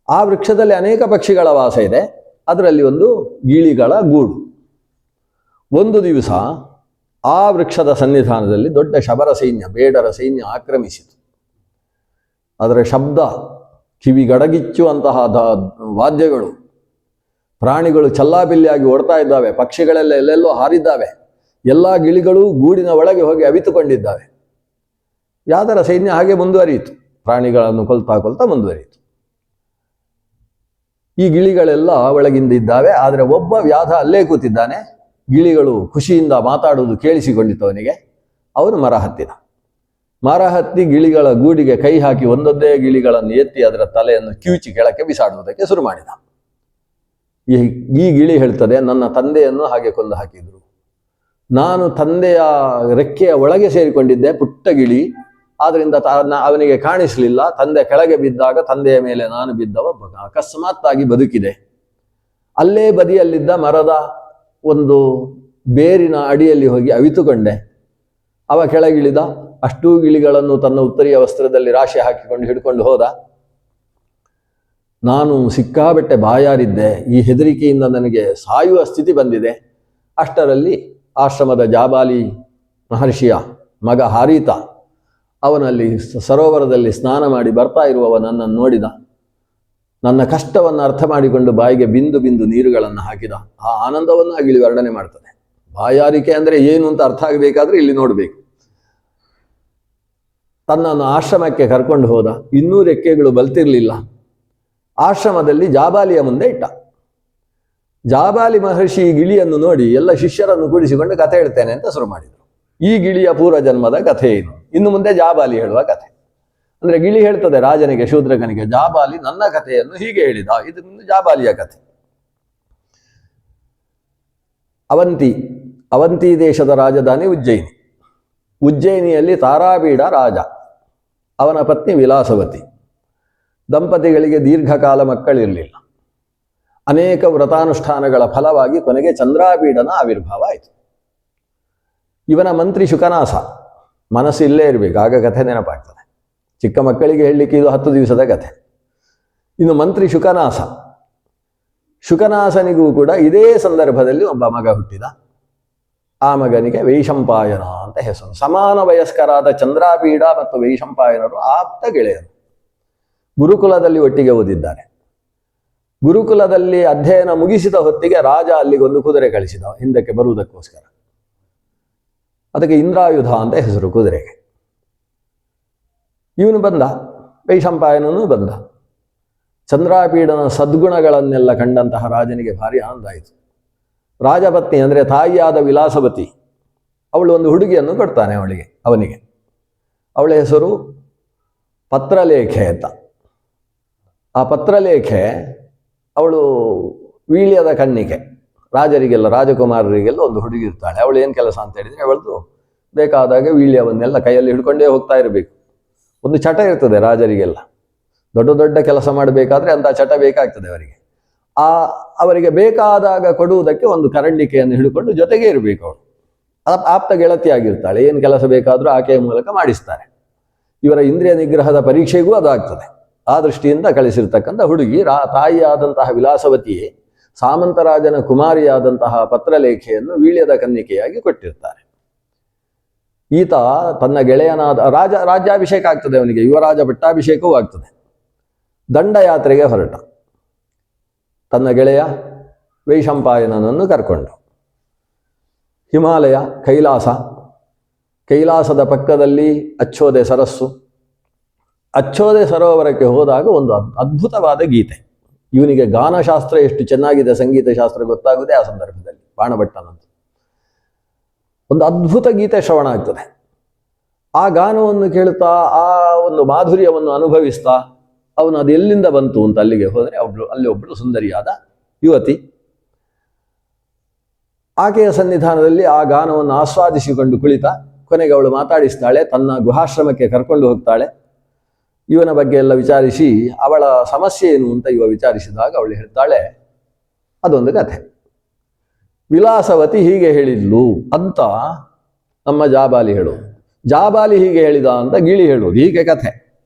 ಆ ವೃಕ್ಷದಲ್ಲಿ ಅನೇಕ ಪಕ್ಷಿಗಳ ವಾಸ ಇದೆ, ಅದರಲ್ಲಿ ಒಂದು ಗಿಳಿಗಳ ಗೂಡು. ಒಂದು ದಿವಸ ಆ ವೃಕ್ಷದ ಸನ್ನಿಧಾನದಲ್ಲಿ ದೊಡ್ಡ ಶಬರ ಸೈನ್ಯ, ಬೇಡರ ಸೈನ್ಯ ಆಕ್ರಮಿಸಿತು. ಅದರ ಶಬ್ದ, ಕಿವಿಗಡಗಿಚ್ಚುವಂತಹ ವಾದ್ಯಗಳು, ಪ್ರಾಣಿಗಳು ಚಲ್ಲಾಪಿಲ್ಲಿಯಾಗಿ ಓಡ್ತಾ ಇದ್ದಾವೆ, ಪಕ್ಷಿಗಳೆಲ್ಲ ಎಲ್ಲೆಲ್ಲೋ ಹಾರಿದ್ದಾವೆ, ಎಲ್ಲ ಗಿಳಿಗಳು ಗೂಡಿನ ಒಳಗೆ ಹೋಗಿ ಅವಿತುಕೊಂಡಿದ್ದಾವೆ. ಯಾದರ ಸೈನ್ಯ ಹಾಗೆ ಮುಂದುವರಿಯಿತು, ಪ್ರಾಣಿಗಳನ್ನು ಕೊಲ್ತಾ ಮುಂದುವರಿಯಿತು. ಈ ಗಿಳಿಗಳೆಲ್ಲ ಒಳಗಿಂದಿದ್ದಾವೆ, ಆದರೆ ಒಬ್ಬ ವ್ಯಾಧ ಅಲ್ಲೇ ಕೂತಿದ್ದಾನೆ. ಗಿಳಿಗಳು ಖುಷಿಯಿಂದ ಮಾತಾಡುವುದು ಕೇಳಿಸಿಕೊಂಡಿತ್ತು ಅವನಿಗೆ. ಅವನು ಮರ ಹತ್ತಿ ಗಿಳಿಗಳ ಗೂಡಿಗೆ ಕೈ ಹಾಕಿ ಒಂದೊಂದೇ ಗಿಳಿಗಳನ್ನು ಎತ್ತಿ ಅದರ ತಲೆಯನ್ನು ಕಿವುಚಿ ಕೆಳಕ್ಕೆ ಬಿಸಾಡುವುದಕ್ಕೆ ಶುರು ಮಾಡಿದ. ಈ ಗಿಳಿ ಹೇಳ್ತದೆ, ನನ್ನ ತಂದೆಯನ್ನು ಹಾಗೆ ಕೊಂದು ಹಾಕಿದ್ರು. ನಾನು ತಂದೆಯ ರೆಕ್ಕೆಯ ಒಳಗೆ ಸೇರಿಕೊಂಡಿದ್ದೆ, ಪುಟ್ಟ ಗಿಳಿ. ಆದ್ರಿಂದ ಅವನಿಗೆ ಕಾಣಿಸಲಿಲ್ಲ. ತಂದೆ ಕೆಳಗೆ ಬಿದ್ದಾಗ ತಂದೆಯ ಮೇಲೆ ನಾನು ಬಿದ್ದವ ಅಕಸ್ಮಾತ್ತಾಗಿ ಬದುಕಿದೆ. ಅಲ್ಲೇ ಬದಿಯಲ್ಲಿದ್ದ ಮರದ ಒಂದು ಬೇರಿನ ಅಡಿಯಲ್ಲಿ ಹೋಗಿ ಅವಿತುಕೊಂಡೆ. ಅವ ಕೆಳಗಿಳಿದ. ಅಷ್ಟೂ ಗಿಳಿಗಳನ್ನು ತನ್ನ ಉತ್ತರೀಯ ವಸ್ತ್ರದಲ್ಲಿ ರಾಶಿ ಹಾಕಿಕೊಂಡು ಹಿಡ್ಕೊಂಡು ಹೋದ. ನಾನು ಸಿಕ್ಕಾಬಟ್ಟೆ ಬಾಯಾರಿದ್ದೆ. ಈ ಹೆದರಿಕೆಯಿಂದ ನನಗೆ ಸಾಯುವ ಸ್ಥಿತಿ ಬಂದಿದೆ. ಅಷ್ಟರಲ್ಲಿ ಆಶ್ರಮದ ಜಾಬಾಲಿ ಮಹರ್ಷಿಯ ಮಗ ಹಾರೀತ ಅವನಲ್ಲಿ ಸರೋವರದಲ್ಲಿ ಸ್ನಾನ ಮಾಡಿ ಬರ್ತಾ ಇರುವವ ನನ್ನನ್ನು ನೋಡಿದ. ನನ್ನ ಕಷ್ಟವನ್ನು ಅರ್ಥ ಮಾಡಿಕೊಂಡು ಬಾಯಿಗೆ ಬಿಂದು ಬಿಂದು ನೀರುಗಳನ್ನು ಹಾಕಿದ. ಆ ಆನಂದವನ್ನು ಆ ಗಿಳಿ ವರ್ಣನೆ ಮಾಡ್ತದೆ. ಬಾಯಾರಿಕೆ ಅಂದರೆ ಏನು ಅಂತ ಅರ್ಥ ಆಗಬೇಕಾದ್ರೆ ಇಲ್ಲಿ ನೋಡಬೇಕು. ತನ್ನನ್ನು ಆಶ್ರಮಕ್ಕೆ ಕರ್ಕೊಂಡು ಹೋದ. ಇನ್ನೂ ರೆಕ್ಕೆಗಳು ಬಲ್ತಿರ್ಲಿಲ್ಲ. ಆಶ್ರಮದಲ್ಲಿ ಜಾಬಾಲಿಯ ಮುಂದೆ ಇಟ್ಟ. ಜಾಬಾಲಿ ಮಹರ್ಷಿ ಈ ಗಿಳಿಯನ್ನು ನೋಡಿ ಎಲ್ಲ ಶಿಷ್ಯರನ್ನು ಕೂಡಿಸಿಕೊಂಡು ಕಥೆ ಹೇಳ್ತೇನೆ ಅಂತ ಶುರು ಮಾಡಿದರು. ಈ ಗಿಳಿಯ ಪೂರ್ವ ಜನ್ಮದ ಕಥೆ ಏನು, ಇನ್ನು ಮುಂದೆ ಜಾಬಾಲಿ ಹೇಳುವ ಕಥೆ. ಅಂದ್ರೆ ಗಿಳಿ ಹೇಳ್ತದೆ ರಾಜನಿಗೆ, ಶೂದ್ರಕನಿಗೆ, ಜಾಬಾಲಿ ನನ್ನ ಕಥೆಯನ್ನು ಹೀಗೆ ಹೇಳಿದ, ಇದು ಜಾಬಾಲಿಯ ಕಥೆ. ಅವಂತಿ ದೇಶದ ರಾಜಧಾನಿ ಉಜ್ಜಯಿನಿಯಲ್ಲಿ ತಾರಾಬೀಡ ರಾಜ, ಅವನ ಪತ್ನಿ ವಿಲಾಸವತಿ. ದಂಪತಿಗಳಿಗೆ ದೀರ್ಘಕಾಲ ಮಕ್ಕಳಿರಲಿಲ್ಲ. ಅನೇಕ ವ್ರತಾನುಷ್ಠಾನಗಳ ಫಲವಾಗಿ ಕೊನೆಗೆ ಚಂದ್ರಾಬೀಡನ ಆವಿರ್ಭಾವ ಆಯಿತು. ಇವನ ಮಂತ್ರಿ ಶುಕನಾಸ. ಮನಸ್ಸು ಇಲ್ಲೇ ಇರಬೇಕು, ಆಗ ಕಥೆ ನೆನಪಾಗ್ತದೆ. ಚಿಕ್ಕ ಮಕ್ಕಳಿಗೆ ಹೇಳಲಿಕ್ಕೆ ಇದು 10 ದಿವಸದ ಕಥೆ. ಇನ್ನು ಮಂತ್ರಿ ಶುಕನಾಸ. ಶುಕನಾಸನಿಗೂ ಕೂಡ ಇದೇ ಸಂದರ್ಭದಲ್ಲಿ ಒಬ್ಬ ಮಗ ಹುಟ್ಟಿದ. ಆ ಮಗನಿಗೆ ವೈಶಂಪಾಯನ ಅಂತ ಹೆಸರು. ಸಮಾನ ವಯಸ್ಕರಾದ ಚಂದ್ರಾಪೀಡ ಮತ್ತು ವೈಶಂಪಾಯನರು ಆಪ್ತ ಗೆಳೆಯರು. ಗುರುಕುಲದಲ್ಲಿ ಒಟ್ಟಿಗೆ ಓದಿದ್ದಾರೆ. ಗುರುಕುಲದಲ್ಲಿ ಅಧ್ಯಯನ ಮುಗಿಸಿದ ಹೊತ್ತಿಗೆ ರಾಜ ಅಲ್ಲಿಗೆ ಒಂದು ಕುದುರೆ ಕಳಿಸಿದ ಹಿಂದಕ್ಕೆ ಬರುವುದಕ್ಕೋಸ್ಕರ. ಅದಕ್ಕೆ ಇಂದ್ರಾಯುಧ ಅಂತ ಹೆಸರು ಕುದುರೆಗೆ. ಇವನು ಬಂದ, ವೈಶಂಪಾಯನೂ ಬಂದ. ಚಂದ್ರಾಪೀಡನ ಸದ್ಗುಣಗಳನ್ನೆಲ್ಲ ಕಂಡಂತಹ ರಾಜನಿಗೆ ಭಾರಿ ಆನಂದ ಆಯಿತು. ರಾಜಪತ್ನಿ ಅಂದರೆ ತಾಯಿಯಾದ ವಿಲಾಸವತಿ, ಅವಳು ಒಂದು ಹುಡುಗಿಯನ್ನು ಕೊಡ್ತಾನೆ ಅವನಿಗೆ. ಅವಳ ಹೆಸರು ಪತ್ರಲೇಖೆ ಅಂತ. ಆ ಪತ್ರಲೇಖೆ ಅವಳು ವೀಳ್ಯದ ಕಣ್ಣಿಕೆ. ರಾಜರಿಗೆಲ್ಲ, ರಾಜಕುಮಾರರಿಗೆಲ್ಲ ಒಂದು ಹುಡುಗಿ ಇರ್ತಾಳೆ. ಅವಳು ಏನು ಕೆಲಸ ಅಂತ ಹೇಳಿದರೆ, ಅವಳದು ಬೇಕಾದಾಗ ವೀಳ್ಯವನ್ನೆಲ್ಲ ಕೈಯಲ್ಲಿ ಹಿಡ್ಕೊಂಡೇ ಹೋಗ್ತಾ ಇರಬೇಕು. ಒಂದು ಚಟ ಇರ್ತದೆ ರಾಜರಿಗೆಲ್ಲ. ದೊಡ್ಡ ದೊಡ್ಡ ಕೆಲಸ ಮಾಡಬೇಕಾದ್ರೆ ಅಂಥ ಚಟ ಬೇಕಾಗ್ತದೆ ಅವರಿಗೆ. ಅವರಿಗೆ ಬೇಕಾದಾಗ ಕೊಡುವುದಕ್ಕೆ ಒಂದು ಕರಂಡಿಕೆಯನ್ನು ಹಿಡ್ಕೊಂಡು ಜೊತೆಗೆ ಇರಬೇಕು. ಅವಳು ಆಪ್ತ ಗೆಳತಿಯಾಗಿರ್ತಾಳೆ. ಏನು ಕೆಲಸ ಬೇಕಾದರೂ ಆಕೆಯ ಮೂಲಕ ಮಾಡಿಸ್ತಾರೆ. ಇವರ ಇಂದ್ರಿಯ ನಿಗ್ರಹದ ಪರೀಕ್ಷೆಗೂ ಅದು ಆಗ್ತದೆ. ಆ ದೃಷ್ಟಿಯಿಂದ ಕಳಿಸಿರ್ತಕ್ಕಂಥ ಹುಡುಗಿ ತಾಯಿಯಾದಂತಹ ವಿಲಾಸವತಿಯೇ ಸಾಮಂತರಾಜನ ಕುಮಾರಿಯಾದಂತಹ ಪತ್ರಲೇಖೆಯನ್ನು ವೀಳ್ಯದ ಕನ್ನಿಕೆಯಾಗಿ ಕೊಟ್ಟಿರ್ತಾರೆ. ಈತ ತನ್ನ ಗೆಳೆಯನಾದ ರಾಜ್ಯಾಭಿಷೇಕ ಆಗ್ತದೆ ಅವನಿಗೆ, ಯುವರಾಜ ಪಟ್ಟಾಭಿಷೇಕವೂ ಆಗ್ತದೆ. ದಂಡಯಾತ್ರೆಗೆ ಹೊರಟ ತನ್ನ ಗೆಳೆಯ ವೈಶಂಪಾಯನನನ್ನು ಕರ್ಕೊಂಡು ಹಿಮಾಲಯ, ಕೈಲಾಸದ ಪಕ್ಕದಲ್ಲಿ ಅಚ್ಚೋದೆ ಸರಸ್ಸು. ಅಚ್ಚೋದೆ ಸರೋವರಕ್ಕೆ ಹೋದಾಗ ಒಂದು ಅದ್ಭುತವಾದ ಗೀತೆ. ಇವನಿಗೆ ಗಾನಶಾಸ್ತ್ರ ಎಷ್ಟು ಚೆನ್ನಾಗಿದೆ, ಸಂಗೀತ ಶಾಸ್ತ್ರ ಗೊತ್ತಾಗುವುದೇ ಆ ಸಂದರ್ಭದಲ್ಲಿ. ಬಾಣಭಟ್ಟನಂತ ಒಂದು ಅದ್ಭುತ ಗೀತೆ ಶ್ರವಣ ಆಗ್ತದೆ. ಆ ಗಾನವನ್ನು ಕೇಳುತ್ತಾ, ಆ ಒಂದು ಮಾಧುರ್ಯವನ್ನು ಅನುಭವಿಸ್ತಾ ಅವನು ಅದು ಎಲ್ಲಿಂದ ಬಂತು ಅಂತ ಅಲ್ಲಿಗೆ ಹೋದರೆ ಅಲ್ಲಿ ಒಬ್ಬಳು ಸುಂದರಿಯಾದ ಯುವತಿ. ಆಕೆಯ ಸನ್ನಿಧಾನದಲ್ಲಿ ಆ ಗಾನವನ್ನು ಆಸ್ವಾದಿಸಿಕೊಂಡು ಕುಳಿತ. ಕೊನೆಗೆ ಅವಳು ಮಾತಾಡಿಸ್ತಾಳೆ, ತನ್ನ ಗುಹಾಶ್ರಮಕ್ಕೆ ಕರ್ಕೊಂಡು ಹೋಗ್ತಾಳೆ. ಇವನ ಬಗ್ಗೆ ಎಲ್ಲ ವಿಚಾರಿಸಿ ಅವಳ ಸಮಸ್ಯೆ ಏನು ಅಂತ ವಿಚಾರಿಸಿದಾಗ ಅವಳು ಹೇಳ್ತಾಳೆ, ಅದೊಂದು ಕಥೆ. ವಿಲಾಸವತಿ ಹೀಗೆ ಹೇಳಿದ್ಲು ಅಂತ ನಮ್ಮ ಜಾಬಾಲಿ ಹೇಳೋದು, ಜಾಬಾಲಿ ಹೀಗೆ ಹೇಳಿದ ಅಂತ ಗಿಳಿ ಹೇಳೋದು. ಹೀಗೆ ಕಥೆ.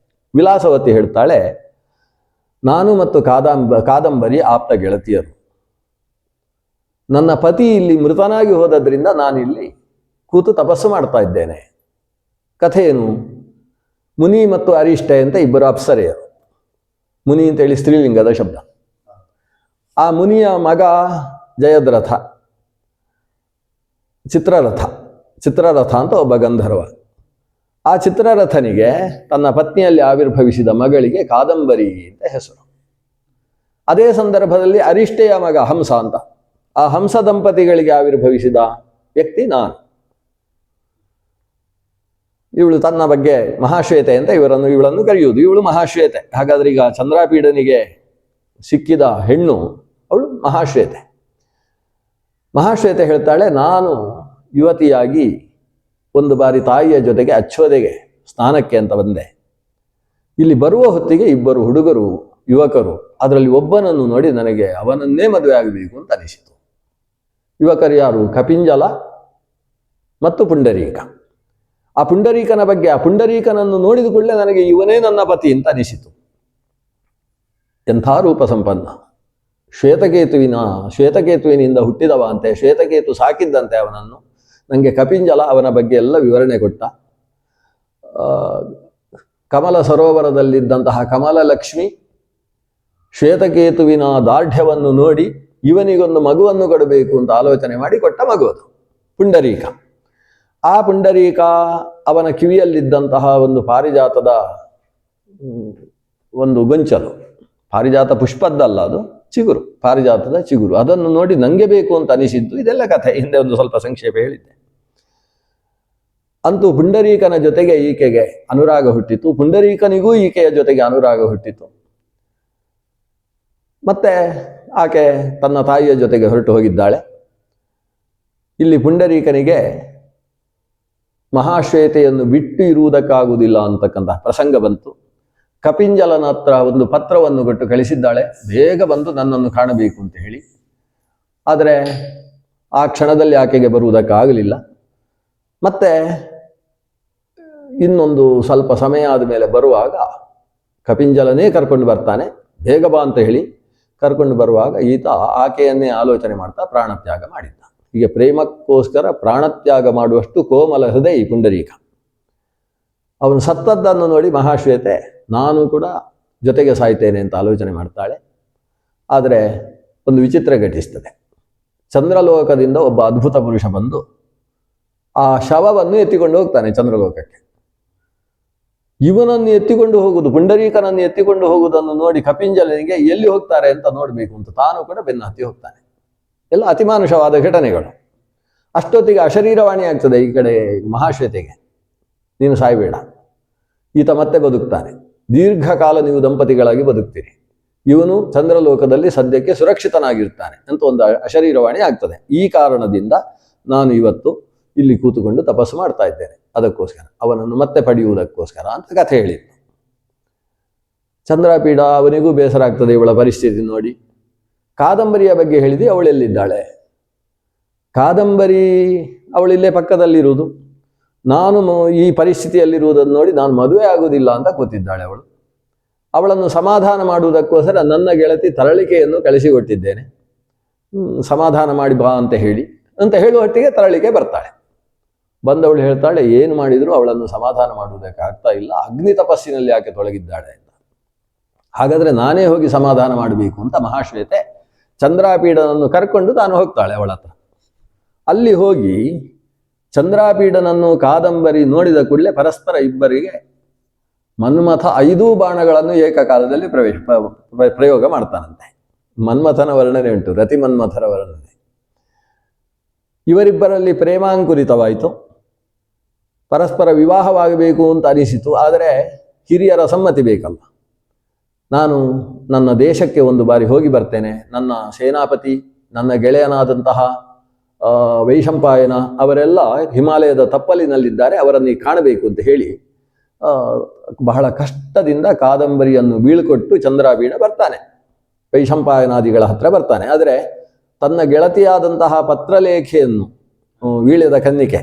ವಿಲಾಸವತಿ ಹೇಳ್ತಾಳೆ, ನಾನು ಮತ್ತು ಕಾದಂಬರಿ ಆಪ್ತ ಗೆಳತಿಯರು. ನನ್ನ ಪತಿ ಇಲ್ಲಿ ಮೃತನಾಗಿ ಹೋದದ್ರಿಂದ ನಾನಿಲ್ಲಿ ಕೂತು ತಪಸ್ಸು ಮಾಡ್ತಾ ಇದ್ದೇನೆ. ಕಥೆ ಏನು? ಮುನಿ ಮತ್ತು ಅರಿಷ್ಟೆ ಅಂತ ಇಬ್ಬರು ಅಪ್ಸರೆಯರು. ಮುನಿ ಅಂತೇಳಿ ಸ್ತ್ರೀಲಿಂಗದ ಶಬ್ದ. ಆ ಮುನಿಯ ಮಗ ಜಯದ್ರಥ, ಚಿತ್ರರಥ ಅಂತ ಒಬ್ಬ ಗಂಧರ್ವ. ಆ ಚಿತ್ರರಥನಿಗೆ ತನ್ನ ಪತ್ನಿಯಲ್ಲಿ ಆವಿರ್ಭವಿಸಿದ ಮಗಳಿಗೆ ಕಾದಂಬರಿ ಅಂತ ಹೆಸರು. ಅದೇ ಸಂದರ್ಭದಲ್ಲಿ ಅರಿಷ್ಟೆಯ ಮಗ ಹಂಸ ಅಂತ. ಆ ಹಂಸ ದಂಪತಿಗಳಿಗೆ ಆವಿರ್ಭವಿಸಿದ ವ್ಯಕ್ತಿ ನಾನು. ಇವಳು ತನ್ನ ಬಗ್ಗೆ ಮಹಾಶ್ವೇತೆ ಅಂತ ಇವಳನ್ನು ಕರೆಯುವುದು. ಇವಳು ಮಹಾಶ್ವೇತೆ. ಹಾಗಾದ್ರೆ ಈಗ ಚಂದ್ರಾಪೀಡನಿಗೆ ಸಿಕ್ಕಿದ ಹೆಣ್ಣು ಅವಳು ಮಹಾಶ್ವೇತೆ. ಮಹಾಶ್ವೇತೆ ಹೇಳ್ತಾಳೆ, ನಾನು ಯುವತಿಯಾಗಿ ಒಂದು ಬಾರಿ ತಾಯಿಯ ಜೊತೆಗೆ ಅಚ್ಚೋದೆಗೆ ಸ್ನಾನಕ್ಕೆ ಅಂತ ಬಂದೆ. ಇಲ್ಲಿ ಬರುವ ಹೊತ್ತಿಗೆ ಇಬ್ಬರು ಯುವಕರು, ಅದರಲ್ಲಿ ಒಬ್ಬನನ್ನು ನೋಡಿ ನನಗೆ ಅವನನ್ನೇ ಮದುವೆ ಆಗಬೇಕು ಅಂತ ಅನಿಸಿತು. ಯುವಕರು ಯಾರು? ಕಪಿಂಜಲ ಮತ್ತು ಪುಂಡರೀಕ. ಆ ಪುಂಡರೀಕನ ಬಗ್ಗೆ, ಆ ಪುಂಡರೀಕನನ್ನು ನೋಡಿದ ಕೂಡಲೇ ನನಗೆ ಇವನೇ ನನ್ನ ಪತಿ ಅಂತ ಅನಿಸಿತು. ಎಂಥ ರೂಪ ಸಂಪನ್ನ. ಶ್ವೇತಕೇತುವಿನಿಂದ ಹುಟ್ಟಿದವ ಅಂತೆ. ಶ್ವೇತಕೇತು ಸಾಕಿದ್ದಂತೆ ಅವನನ್ನು. ನನಗೆ ಕಪಿಂಜಲ ಅವನ ಬಗ್ಗೆ ಎಲ್ಲ ವಿವರಣೆ ಕೊಟ್ಟ. ಕಮಲ ಸರೋವರದಲ್ಲಿದ್ದಂತಹ ಕಮಲಲಕ್ಷ್ಮಿ ಶ್ವೇತಕೇತುವಿನ ದಾರ್ಢ್ಯವನ್ನು ನೋಡಿ ಇವನಿಗೊಂದು ಮಗುವನ್ನು ಕೊಡಬೇಕು ಅಂತ ಆಲೋಚನೆ ಮಾಡಿ ಕೊಟ್ಟ ಮಗು ಅದು ಪುಂಡರೀಕ. ಆ ಪುಂಡರೀಕ ಅವನ ಕಿವಿಯಲ್ಲಿದ್ದಂತಹ ಒಂದು ಪಾರಿಜಾತದ ಒಂದು ಗೊಂಚಲು, ಪಾರಿಜಾತ ಪುಷ್ಪದ್ದಲ್ಲ, ಅದು ಚಿಗುರು, ಪಾರಿಜಾತದ ಚಿಗುರು. ಅದನ್ನು ನೋಡಿ ನಂಗೆ ಬೇಕು ಅಂತ ಅನಿಸಿದ್ದು. ಇದೆಲ್ಲ ಕಥೆ, ಹಿಂದೆ ಒಂದು ಸ್ವಲ್ಪ ಸಂಕ್ಷೇಪ ಹೇಳಿದ್ದೆ. ಅಂತೂ ಪುಂಡರೀಕನ ಜೊತೆಗೆ ಈಕೆಗೆ ಅನುರಾಗ ಹುಟ್ಟಿತು. ಪುಂಡರೀಕನಿಗೂ ಈಕೆಯ ಜೊತೆಗೆ ಅನುರಾಗ ಹುಟ್ಟಿತು. ಮತ್ತೆ ಆಕೆ ತನ್ನ ತಾಯಿಯ ಜೊತೆಗೆ ಹೊರಟು ಹೋಗಿದ್ದಾಳೆ. ಇಲ್ಲಿ ಪುಂಡರೀಕನಿಗೆ ಮಹಾಶ್ವೇತೆಯನ್ನು ಬಿಟ್ಟು ಇರುವುದಕ್ಕಾಗುವುದಿಲ್ಲ ಅಂತಕ್ಕಂಥ ಪ್ರಸಂಗ ಬಂತು. ಕಪಿಂಜಲನ ಹತ್ರ ಒಂದು ಪತ್ರವನ್ನು ಕೊಟ್ಟು ಕಳಿಸಿದ್ದಾಳೆ, ಬೇಗ ಬಂದು ನನ್ನನ್ನು ಕಾಣಬೇಕು ಅಂತ ಹೇಳಿ. ಆದರೆ ಆ ಕ್ಷಣದಲ್ಲಿ ಆಕೆಗೆ ಬರುವುದಕ್ಕಾಗಲಿಲ್ಲ. ಮತ್ತೆ ಇನ್ನೊಂದು ಸ್ವಲ್ಪ ಸಮಯ ಆದ ಮೇಲೆ ಬರುವಾಗ ಕಪಿಂಜಲನೇ ಕರ್ಕೊಂಡು ಬರ್ತಾನೆ. ಬೇಗ ಬಾ ಅಂತ ಹೇಳಿ ಕರ್ಕೊಂಡು ಬರುವಾಗ ಈತ ಆಕೆಯನ್ನೇ ಆಲೋಚನೆ ಮಾಡ್ತಾ ಪ್ರಾಣತ್ಯಾಗ ಮಾಡಿದ್ದ. ಹೀಗೆ ಪ್ರೇಮಕ್ಕೋಸ್ಕರ ಪ್ರಾಣತ್ಯಾಗ ಮಾಡುವಷ್ಟು ಕೋಮಲ ಹೃದಯ ಈ ಪುಂಡರೀಕ. ಅವನು ಸತ್ತದ್ದನ್ನು ನೋಡಿ ಮಹಾಶ್ವೇತೆ ನಾನು ಕೂಡ ಜೊತೆಗೆ ಸಾಯ್ತೇನೆ ಅಂತ ಆಲೋಚನೆ ಮಾಡ್ತಾಳೆ. ಆದರೆ ಒಂದು ವಿಚಿತ್ರ ಘಟಿಸ್ತದೆ. ಚಂದ್ರಲೋಕದಿಂದ ಒಬ್ಬ ಅದ್ಭುತ ಪುರುಷ ಬಂದು ಆ ಶವವನ್ನು ಎತ್ತಿಕೊಂಡು ಹೋಗ್ತಾನೆ ಚಂದ್ರಲೋಕಕ್ಕೆ. ಇವನನ್ನು ಎತ್ತಿಕೊಂಡು ಹೋಗುವುದು, ಪುಂಡರೀಕನನ್ನು ಎತ್ತಿಕೊಂಡು ಹೋಗುವುದನ್ನು ನೋಡಿ ಕಪಿಂಜಲನಿಗೆ ಎಲ್ಲಿ ಹೋಗ್ತಾರೆ ಅಂತ ನೋಡಬೇಕು ಅಂತ ತಾನು ಕೂಡ ಬೆನ್ನು ಹತ್ತಿ ಹೋಗ್ತಾನೆ. ಎಲ್ಲ ಅತಿಮಾನುಷವಾದ ಘಟನೆಗಳು. ಅಷ್ಟೊತ್ತಿಗೆ ಅಶರೀರವಾಣಿ ಆಗ್ತದೆ ಈ ಕಡೆ ಮಹಾಶ್ವೇತೆಗೆ, ನೀನು ಸಾಯಬೇಡ. ಈತ ಮತ್ತೆ ಬದುಕ್ತಾನೆ. ದೀರ್ಘಕಾಲ ನೀವು ದಂಪತಿಗಳಾಗಿ ಬದುಕ್ತೀರಿ. ಇವನು ಚಂದ್ರಲೋಕದಲ್ಲಿ ಸದ್ಯಕ್ಕೆ ಸುರಕ್ಷಿತನಾಗಿರ್ತಾನೆ ಅಂತ ಒಂದು ಅಶರೀರವಾಣಿ ಆಗ್ತದೆ. ಈ ಕಾರಣದಿಂದ ನಾನು ಇವತ್ತು ಇಲ್ಲಿ ಕೂತುಕೊಂಡು ತಪಸ್ಸು ಮಾಡ್ತಾ ಇದ್ದೇನೆ, ಅದಕ್ಕೋಸ್ಕರ ಅವನನ್ನು ಮತ್ತೆ ಪಡೆಯುವುದಕ್ಕೋಸ್ಕರ ಅಂತ ಕಥೆ ಹೇಳಿತ್ತು. ಚಂದ್ರಪೀಡ ಅವನಿಗೂ ಬೇಸರ ಆಗ್ತದೆ ಇವಳ ಪರಿಸ್ಥಿತಿ ನೋಡಿ. ಕಾದಂಬರಿಯ ಬಗ್ಗೆ ಹೇಳಿದೆ, ಅವಳೆಲ್ಲಿದ್ದಾಳೆ? ಕಾದಂಬರಿ ಅವಳಿಲ್ಲೇ ಪಕ್ಕದಲ್ಲಿರುವುದು. ನಾನು ಈ ಪರಿಸ್ಥಿತಿಯಲ್ಲಿರುವುದನ್ನು ನೋಡಿ ನಾನು ಮದುವೆ ಆಗುವುದಿಲ್ಲ ಅಂತ ಕೂತಿದ್ದಾಳೆ ಅವಳು. ಅವಳನ್ನು ಸಮಾಧಾನ ಮಾಡುವುದಕ್ಕೋಸ್ಕರ ನನ್ನ ಗೆಳತಿ ತರಳಿಕೆಯನ್ನು ಕಳಿಸಿಕೊಟ್ಟಿದ್ದೇನೆ, ಸಮಾಧಾನ ಮಾಡಿ ಬಾ ಅಂತ ಹೇಳುವ ಹೊತ್ತಿಗೆ ತರಳಿಕೆ ಬರ್ತಾಳೆ. ಬಂದವಳು ಹೇಳ್ತಾಳೆ, ಏನು ಮಾಡಿದರೂ ಅವಳನ್ನು ಸಮಾಧಾನ ಮಾಡುವುದಕ್ಕೆ ಆಗ್ತಾ ಇಲ್ಲ, ಅಗ್ನಿ ತಪಸ್ಸಿನಲ್ಲಿ ಯಾಕೆ ತೊಳಗಿದ್ದಾಳೆ ಅಂತ. ಹಾಗಾದರೆ ನಾನೇ ಹೋಗಿ ಸಮಾಧಾನ ಮಾಡಬೇಕು ಅಂತ ಮಹಾಶ್ವೇತೆ ಚಂದ್ರಾಪೀಡನನ್ನು ಕರ್ಕೊಂಡು ತಾನು ಹೋಗ್ತಾಳೆ ಅವಳ ಹತ್ರ. ಅಲ್ಲಿ ಹೋಗಿ ಚಂದ್ರಾಪೀಡನನ್ನು ಕಾದಂಬರಿ ನೋಡಿದ ಕೂಡಲೇ ಪರಸ್ಪರ ಇಬ್ಬರಿಗೆ ಮನ್ಮಥ 5 ಬಾಣಗಳನ್ನು ಏಕಕಾಲದಲ್ಲಿ ಪ್ರಯೋಗ ಮಾಡ್ತಾನಂತೆ. ಮನ್ಮಥನ ವರ್ಣನೆ ಉಂಟು, ರತಿ ಮನ್ಮಥರ ವರ್ಣನೆ. ಇವರಿಬ್ಬರಲ್ಲಿ ಪ್ರೇಮಾಂಕುರಿತವಾಯಿತು, ಪರಸ್ಪರ ವಿವಾಹವಾಗಬೇಕು ಅಂತ ಅನಿಸಿತು. ಆದರೆ ಹಿರಿಯರ ಸಮ್ಮತಿ ಬೇಕಲ್ಲ. ನಾನು ನನ್ನ ದೇಶಕ್ಕೆ ಒಂದು ಬಾರಿ ಹೋಗಿ ಬರ್ತೇನೆ, ನನ್ನ ಸೇನಾಪತಿ ನನ್ನ ಗೆಳೆಯನಾದಂತಹ ವೈಶಂಪಾಯನ ಅವರೆಲ್ಲ ಹಿಮಾಲಯದ ತಪ್ಪಲಿನಲ್ಲಿದ್ದಾರೆ, ಅವರನ್ನು ಕಾಣಬೇಕು ಅಂತ ಹೇಳಿ ಬಹಳ ಕಷ್ಟದಿಂದ ಕಾದಂಬರಿಯನ್ನು ಬೀಳ್ಕೊಟ್ಟು ಚಂದ್ರಾಪೀಡ ಬರ್ತಾನೆ, ವೈಶಂಪಾಯನಾದಿಗಳ ಹತ್ರ ಬರ್ತಾನೆ. ಆದರೆ ತನ್ನ ಗೆಳತಿಯಾದಂತಹ ಪತ್ರಲೇಖೆಯನ್ನು, ವೀಳ್ಯದ ಕನ್ನಿಕೆ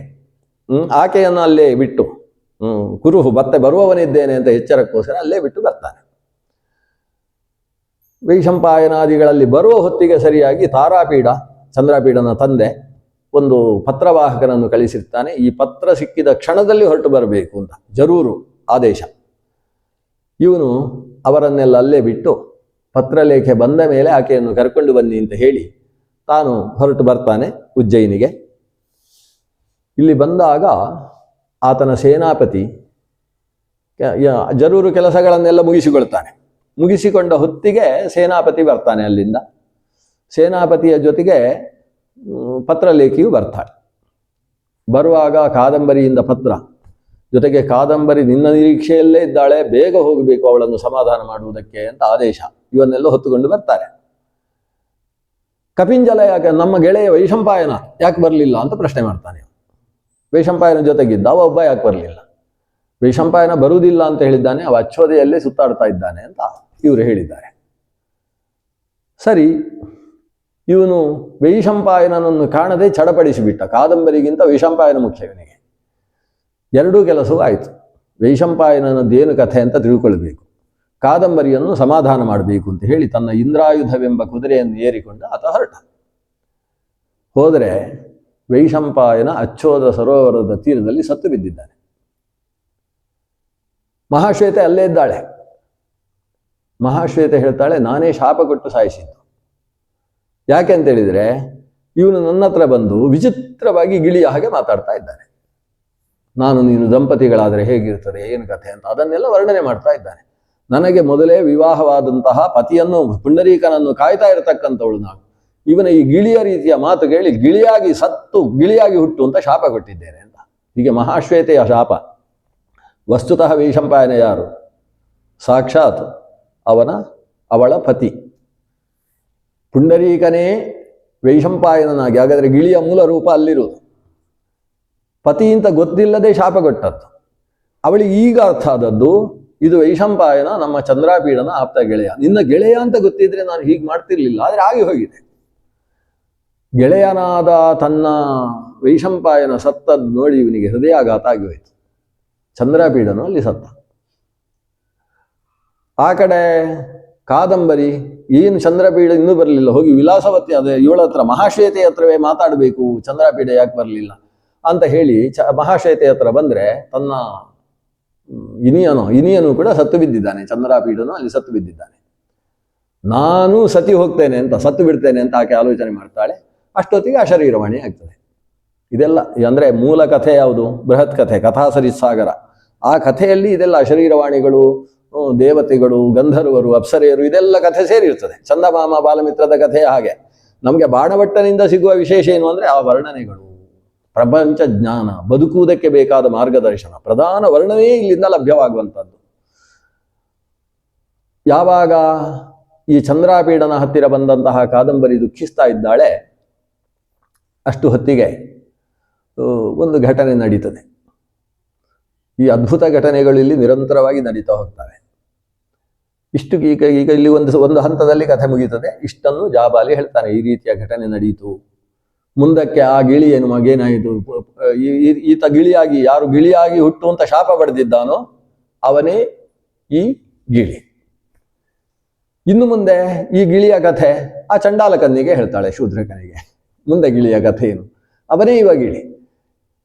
ಆಕೆಯನ್ನು ಅಲ್ಲೇ ಬಿಟ್ಟು ಕುರುಹು ಮತ್ತೆ ಬರುವವನಿದ್ದೇನೆ ಅಂತ ಎಚ್ಚರಕ್ಕೋಸ್ಕರ ಅಲ್ಲೇ ಬಿಟ್ಟು ಬರ್ತಾನೆ. ವೈಶಂಪಾಯನಾದಿಗಳಲ್ಲಿ ಬರುವ ಹೊತ್ತಿಗೆ ಸರಿಯಾಗಿ ತಾರಾಪೀಡ, ಚಂದ್ರಾಪೀಡನ ತಂದೆ, ಒಂದು ಪತ್ರವಾಹಕನನ್ನು ಕಳಿಸಿರ್ತಾನೆ. ಈ ಪತ್ರ ಸಿಕ್ಕಿದ ಕ್ಷಣದಲ್ಲಿ ಹೊರಟು ಬರಬೇಕು ಅಂತ ಜರೂರು ಆದೇಶ. ಇವನು ಅವರನ್ನೆಲ್ಲ ಅಲ್ಲೇ ಬಿಟ್ಟು ಪತ್ರಲೇಖೆ ಬಂದ ಮೇಲೆ ಆಕೆಯನ್ನು ಕರ್ಕೊಂಡು ಬನ್ನಿ ಅಂತ ಹೇಳಿ ತಾನು ಹೊರಟು ಬರ್ತಾನೆ ಉಜ್ಜಯಿನಿಗೆ. ಇಲ್ಲಿ ಬಂದಾಗ ಆತನ ಸೇನಾಪತಿ ಜರೂರು ಕೆಲಸಗಳನ್ನೆಲ್ಲ ಮುಗಿಸಿಕೊಳ್ತಾನೆ. ಮುಗಿಸಿಕೊಂಡ ಹೊತ್ತಿಗೆ ಸೇನಾಪತಿ ಬರ್ತಾನೆ ಅಲ್ಲಿಂದ. ಸೇನಾಪತಿಯ ಜೊತೆಗೆ ಪತ್ರಲೇಖಿಯು ಬರ್ತಾಳೆ. ಬರುವಾಗ ಕಾದಂಬರಿಯಿಂದ ಪತ್ರ, ಜೊತೆಗೆ ಕಾದಂಬರಿ ನಿನ್ನ ನಿರೀಕ್ಷೆಯಲ್ಲೇ ಇದ್ದಾಳೆ, ಬೇಗ ಹೋಗಬೇಕು ಅವಳನ್ನು ಸಮಾಧಾನ ಮಾಡುವುದಕ್ಕೆ ಅಂತ ಆದೇಶ. ಇವನ್ನೆಲ್ಲ ಹೊತ್ತುಕೊಂಡು ಬರ್ತಾರೆ. ಕಪಿಂಜಲ ಯಾಕೆ, ನಮ್ಮ ಗೆಳೆಯ ವೈಶಂಪಾಯನ ಯಾಕೆ ಬರಲಿಲ್ಲ ಅಂತ ಪ್ರಶ್ನೆ ಮಾಡ್ತಾನೆ. ವೈಶಂಪಾಯನ ಜೊತೆಗಿದ್ದ ಅವ ಒಬ್ಬ ಯಾಕೆ ಬರಲಿಲ್ಲ? ವೈಶಂಪಾಯನ ಬರುವುದಿಲ್ಲ ಅಂತ ಹೇಳಿದ್ದಾನೆ, ಅವ ಅಚ್ಚೋದೆಯಲ್ಲೇ ಸುತ್ತಾಡ್ತಾ ಇದ್ದಾನೆ ಅಂತ ಇವರು ಹೇಳಿದ್ದಾರೆ. ಸರಿ, ಇವನು ವೈಶಂಪಾಯನನ್ನು ಕಾಣದೆ ಚಡಪಡಿಸಿಬಿಟ್ಟ. ಕಾದಂಬರಿಗಿಂತ ವೈಶಂಪಾಯನ ಮುಖ್ಯವನಿಗೆ. ಎರಡೂ ಕೆಲಸವೂ ಆಯಿತು. ವೈಶಂಪಾಯನದ್ದೇನು ಕಥೆ ಅಂತ ತಿಳ್ಕೊಳ್ಬೇಕು, ಕಾದಂಬರಿಯನ್ನು ಸಮಾಧಾನ ಮಾಡಬೇಕು ಅಂತ ಹೇಳಿ ತನ್ನ ಇಂದ್ರಾಯುಧವೆಂಬ ಕುದುರೆಯನ್ನು ಏರಿಕೊಂಡ ಆತ ಹೊರಟ. ಹೋದರೆ ವೈಶಂಪಾಯನ ಅಚ್ಚೋದ ಸರೋವರದ ತೀರದಲ್ಲಿ ಸತ್ತು ಬಿದ್ದಿದ್ದಾನೆ. ಮಹಾಶ್ವೇತೆ ಅಲ್ಲೇ ಇದ್ದಾಳೆ. ಮಹಾಶ್ವೇತೆ ಹೇಳ್ತಾಳೆ, ನಾನೇ ಶಾಪ ಕೊಟ್ಟು ಸಾಯಿಸಿದ್ದು. ಯಾಕೆ ಅಂತೇಳಿದರೆ ಇವನು ನನ್ನ ಹತ್ರ ಬಂದು ವಿಚಿತ್ರವಾಗಿ ಗಿಳಿಯ ಹಾಗೆ ಮಾತಾಡ್ತಾ ಇದ್ದಾನೆ. ನಾನು ನೀನು ದಂಪತಿಗಳಾದರೆ ಹೇಗಿರ್ತದೆ, ಏನು ಕಥೆ ಅಂತ ಅದನ್ನೆಲ್ಲ ವರ್ಣನೆ ಮಾಡ್ತಾ ಇದ್ದಾನೆ. ನನಗೆ ಮೊದಲೇ ವಿವಾಹವಾದಂತಹ ಪತಿಯನ್ನು, ಪುಂಡರೀಕನನ್ನು ಕಾಯ್ತಾ ಇರತಕ್ಕಂಥವಳು ನಾನು. ಇವನ ಈ ಗಿಳಿಯ ರೀತಿಯ ಮಾತು ಕೇಳಿ ಗಿಳಿಯಾಗಿ ಸತ್ತು ಗಿಳಿಯಾಗಿ ಹುಟ್ಟು ಅಂತ ಶಾಪ ಕೊಟ್ಟಿದ್ದೇನೆ ಅಂತ. ಹೀಗೆ ಮಹಾಶ್ವೇತೆಯ ಶಾಪ. ವಸ್ತುತಃ ವೈಶಂಪಾಯನ ಯಾರು? ಸಾಕ್ಷಾತ್ ಅವಳ ಪತಿ. ಪುಂಡರೀಕನೇ ವೈಶಂಪಾಯನನಾಗಿ, ಹಾಗಾದರೆ ಗಿಳಿಯ ಮೂಲ ರೂಪ ಅಲ್ಲಿರುವುದು. ಪತಿ ಅಂತ ಗೊತ್ತಿಲ್ಲದೆ ಶಾಪ ಕೊಟ್ಟದ್ದು. ಅವಳಿಗೆ ಈಗ ಅರ್ಥ ಆದದ್ದು, ಇದು ವೈಶಂಪಾಯನ ನಮ್ಮ ಚಂದ್ರಾಪೀಡನ ಆಪ್ತ ಗೆಳೆಯ. ನಿನ್ನ ಗೆಳೆಯ ಅಂತ ಗೊತ್ತಿದ್ರೆ ನಾನು ಹೀಗೆ ಮಾಡ್ತಿರ್ಲಿಲ್ಲ, ಆದರೆ ಆಗಿ ಹೋಗಿದೆ. ಗೆಳೆಯನಾದ ತನ್ನ ವೈಶಂಪಾಯನ ಸತ್ತದ್ದು ನೋಡಿ ಇವನಿಗೆ ಹೃದಯಾಘಾತ ಆಗಿ ಹೋಯಿತು. ಚಂದ್ರಾಪೀಡನು ಅಲ್ಲಿ ಸತ್ತ. ಆ ಕಡೆ ಕಾದಂಬರಿ ಏನು ಚಂದ್ರಪೀಡ ಇನ್ನೂ ಬರಲಿಲ್ಲ, ಹೋಗಿ ವಿಲಾಸವತಿ ಅದೇ ಇವಳ ಹತ್ರ ಮಹಾಶ್ವೇತೆ ಹತ್ರವೇ ಮಾತಾಡಬೇಕು, ಚಂದ್ರಪೀಡ ಯಾಕೆ ಬರಲಿಲ್ಲ ಅಂತ ಹೇಳಿ ಮಹಾಶ್ವೇತೆ ಹತ್ರ ಬಂದರೆ ತನ್ನ ಇನಿಯನು ಕೂಡ ಸತ್ತು ಬಿದ್ದಿದ್ದಾನೆ, ಚಂದ್ರಪೀಡನು ಅಲ್ಲಿ ಸತ್ತು ಬಿದ್ದಿದ್ದಾನೆ. ನಾನು ಸತಿ ಹೋಗ್ತೇನೆ ಅಂತ, ಸತ್ತು ಬಿಡ್ತೇನೆ ಅಂತ ಆಕೆ ಆಲೋಚನೆ ಮಾಡ್ತಾಳೆ. ಅಷ್ಟೊತ್ತಿಗೆ ಅಶರೀರವಾಣಿ ಆಗ್ತದೆ. ಇದೆಲ್ಲ ಅಂದರೆ ಮೂಲ ಕಥೆ ಯಾವುದು? ಬೃಹತ್ ಕಥೆ, ಕಥಾಸರಿಸಾಗರ. ಆ ಕಥೆಯಲ್ಲಿ ಇದೆಲ್ಲ ಅಶರೀರವಾಣಿಗಳು, ದೇವತೆಗಳು, ಗಂಧರ್ವರು, ಅಪ್ಸರೆಯರು, ಇದೆಲ್ಲ ಕಥೆ ಸೇರಿರ್ತದೆ. ಚಂದಮಾಮ ಬಾಲಮಿತ್ರದ ಕಥೆ ಹಾಗೆ. ನಮಗೆ ಬಾಣಭಟ್ಟನಿಂದ ಸಿಗುವ ವಿಶೇಷ ಏನು ಅಂದರೆ ಆ ವರ್ಣನೆಗಳು, ಪ್ರಪಂಚ ಜ್ಞಾನ, ಬದುಕುವುದಕ್ಕೆ ಬೇಕಾದ ಮಾರ್ಗದರ್ಶನ, ಪ್ರಧಾನ ವರ್ಣನೆ ಇಲ್ಲಿಂದ ಲಭ್ಯವಾಗುವಂಥದ್ದು. ಯಾವಾಗ ಈ ಚಂದ್ರಾಪೀಡನ ಹತ್ತಿರ ಬಂದಂತಹ ಕಾದಂಬರಿ ದುಃಖಿಸ್ತಾ ಇದ್ದಾಳೆ, ಅಷ್ಟು ಹೊತ್ತಿಗೆ ಒಂದು ಘಟನೆ ನಡೀತದೆ. ಈ ಅದ್ಭುತ ಘಟನೆಗಳು ಇಲ್ಲಿ ನಿರಂತರವಾಗಿ ನಡೀತಾ ಹೋಗ್ತವೆ. ಇಷ್ಟು ಈಗ ಇಲ್ಲಿ ಒಂದು ಹಂತದಲ್ಲಿ ಕಥೆ ಮುಗೀತದೆ. ಇಷ್ಟನ್ನು ಜಾಬಾಲಿ ಹೇಳ್ತಾನೆ, ಈ ರೀತಿಯ ಘಟನೆ ನಡೀತು. ಮುಂದಕ್ಕೆ ಆ ಗಿಳಿ ಏನು ಮಗೇನಾಯಿತು, ಈತ ಗಿಳಿಯಾಗಿ, ಯಾರು ಗಿಳಿಯಾಗಿ ಹುಟ್ಟು ಅಂತ ಶಾಪ ಪಡೆದಿದ್ದಾನೋ ಅವನೇ ಈ ಗಿಳಿ. ಇನ್ನು ಮುಂದೆ ಈ ಗಿಳಿಯ ಕಥೆ ಆ ಚಂಡಾಲಕನಿಗೆ ಹೇಳ್ತಾಳೆ, ಶೂದ್ರಕನಿಗೆ. ಮುಂದೆ ಗಿಳಿಯ ಕಥೆ ಏನು, ಅವನೇ ಇವ ಗಿಳಿ.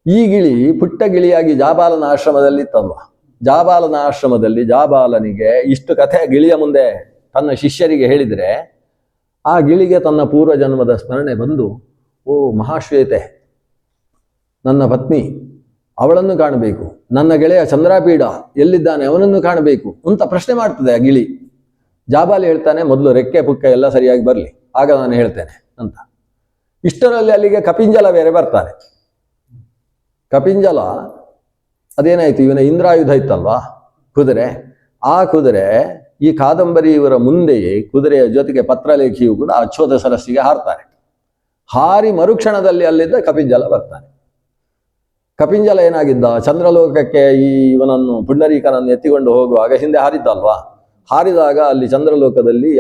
ಈ ಗಿಳಿ ಪುಟ್ಟ ಗಿಳಿಯಾಗಿ ಜಾಬಾಲನ ಆಶ್ರಮದಲ್ಲಿ ಇತ್ತಲ್ವ. ಜಾಬಾಲನ ಆಶ್ರಮದಲ್ಲಿ ಜಾಬಾಲನಿಗೆ ಇಷ್ಟು ಕಥೆ ಗಿಳಿಯ ಮುಂದೆ ತನ್ನ ಶಿಷ್ಯರಿಗೆ ಹೇಳಿದರೆ ಆ ಗಿಳಿಗೆ ತನ್ನ ಪೂರ್ವಜನ್ಮದ ಸ್ಮರಣೆ ಬಂದು, ಓ ಮಹಾಶ್ವೇತೆ ನನ್ನ ಪತ್ನಿ, ಅವಳನ್ನು ಕಾಣಬೇಕು, ನನ್ನ ಗೆಳೆಯ ಚಂದ್ರಪೀಡ ಎಲ್ಲಿದ್ದಾನೆ ಅವನನ್ನು ಕಾಣಬೇಕು ಅಂತ ಪ್ರಶ್ನೆ ಮಾಡ್ತದೆ ಆ ಗಿಳಿ. ಜಾಬಾಲಿ ಹೇಳ್ತಾನೆ, ಮೊದಲು ರೆಕ್ಕೆ ಪುಕ್ಕ ಎಲ್ಲ ಸರಿಯಾಗಿ ಬರಲಿ, ಆಗ ನಾನು ಹೇಳ್ತೇನೆ ಅಂತ. ಇಷ್ಟರಲ್ಲಿ ಅಲ್ಲಿಗೆ ಕಪಿಂಜಲ ಬೇರೆ ಬರ್ತಾನೆ. ಕಪಿಂಜಲ ಅದೇನಾಯ್ತು, ಇವನ ಇಂದ್ರಾಯುಧ ಇತ್ತಲ್ವಾ ಕುದುರೆ, ಆ ಕುದುರೆ ಈ ಕಾದಂಬರಿ ಇವರ ಮುಂದೆಯೇ ಕುದುರೆಯ ಜೊತೆಗೆ ಪತ್ರಲೇಖಿಯು ಕೂಡ ಅಚ್ಚೋದ ಸರಸ್ಸಿಗೆ ಹಾರ್ತಾರೆ. ಹಾರಿ ಮರುಕ್ಷಣದಲ್ಲಿ ಅಲ್ಲಿದ್ದ ಕಪಿಂಜಲ ಬರ್ತಾನೆ. ಕಪಿಂಜಲ ಏನಾಗಿದ್ದ, ಚಂದ್ರಲೋಕಕ್ಕೆ ಇವನನ್ನು ಪುಂಡರೀಕನನ್ನು ಎತ್ತಿಕೊಂಡು ಹೋಗುವಾಗ ಹಿಂದೆ ಹಾರಿದ್ದಲ್ವಾ. ಹಾರಿದಾಗ ಅಲ್ಲಿ ಚಂದ್ರಲೋಕದಲ್ಲಿ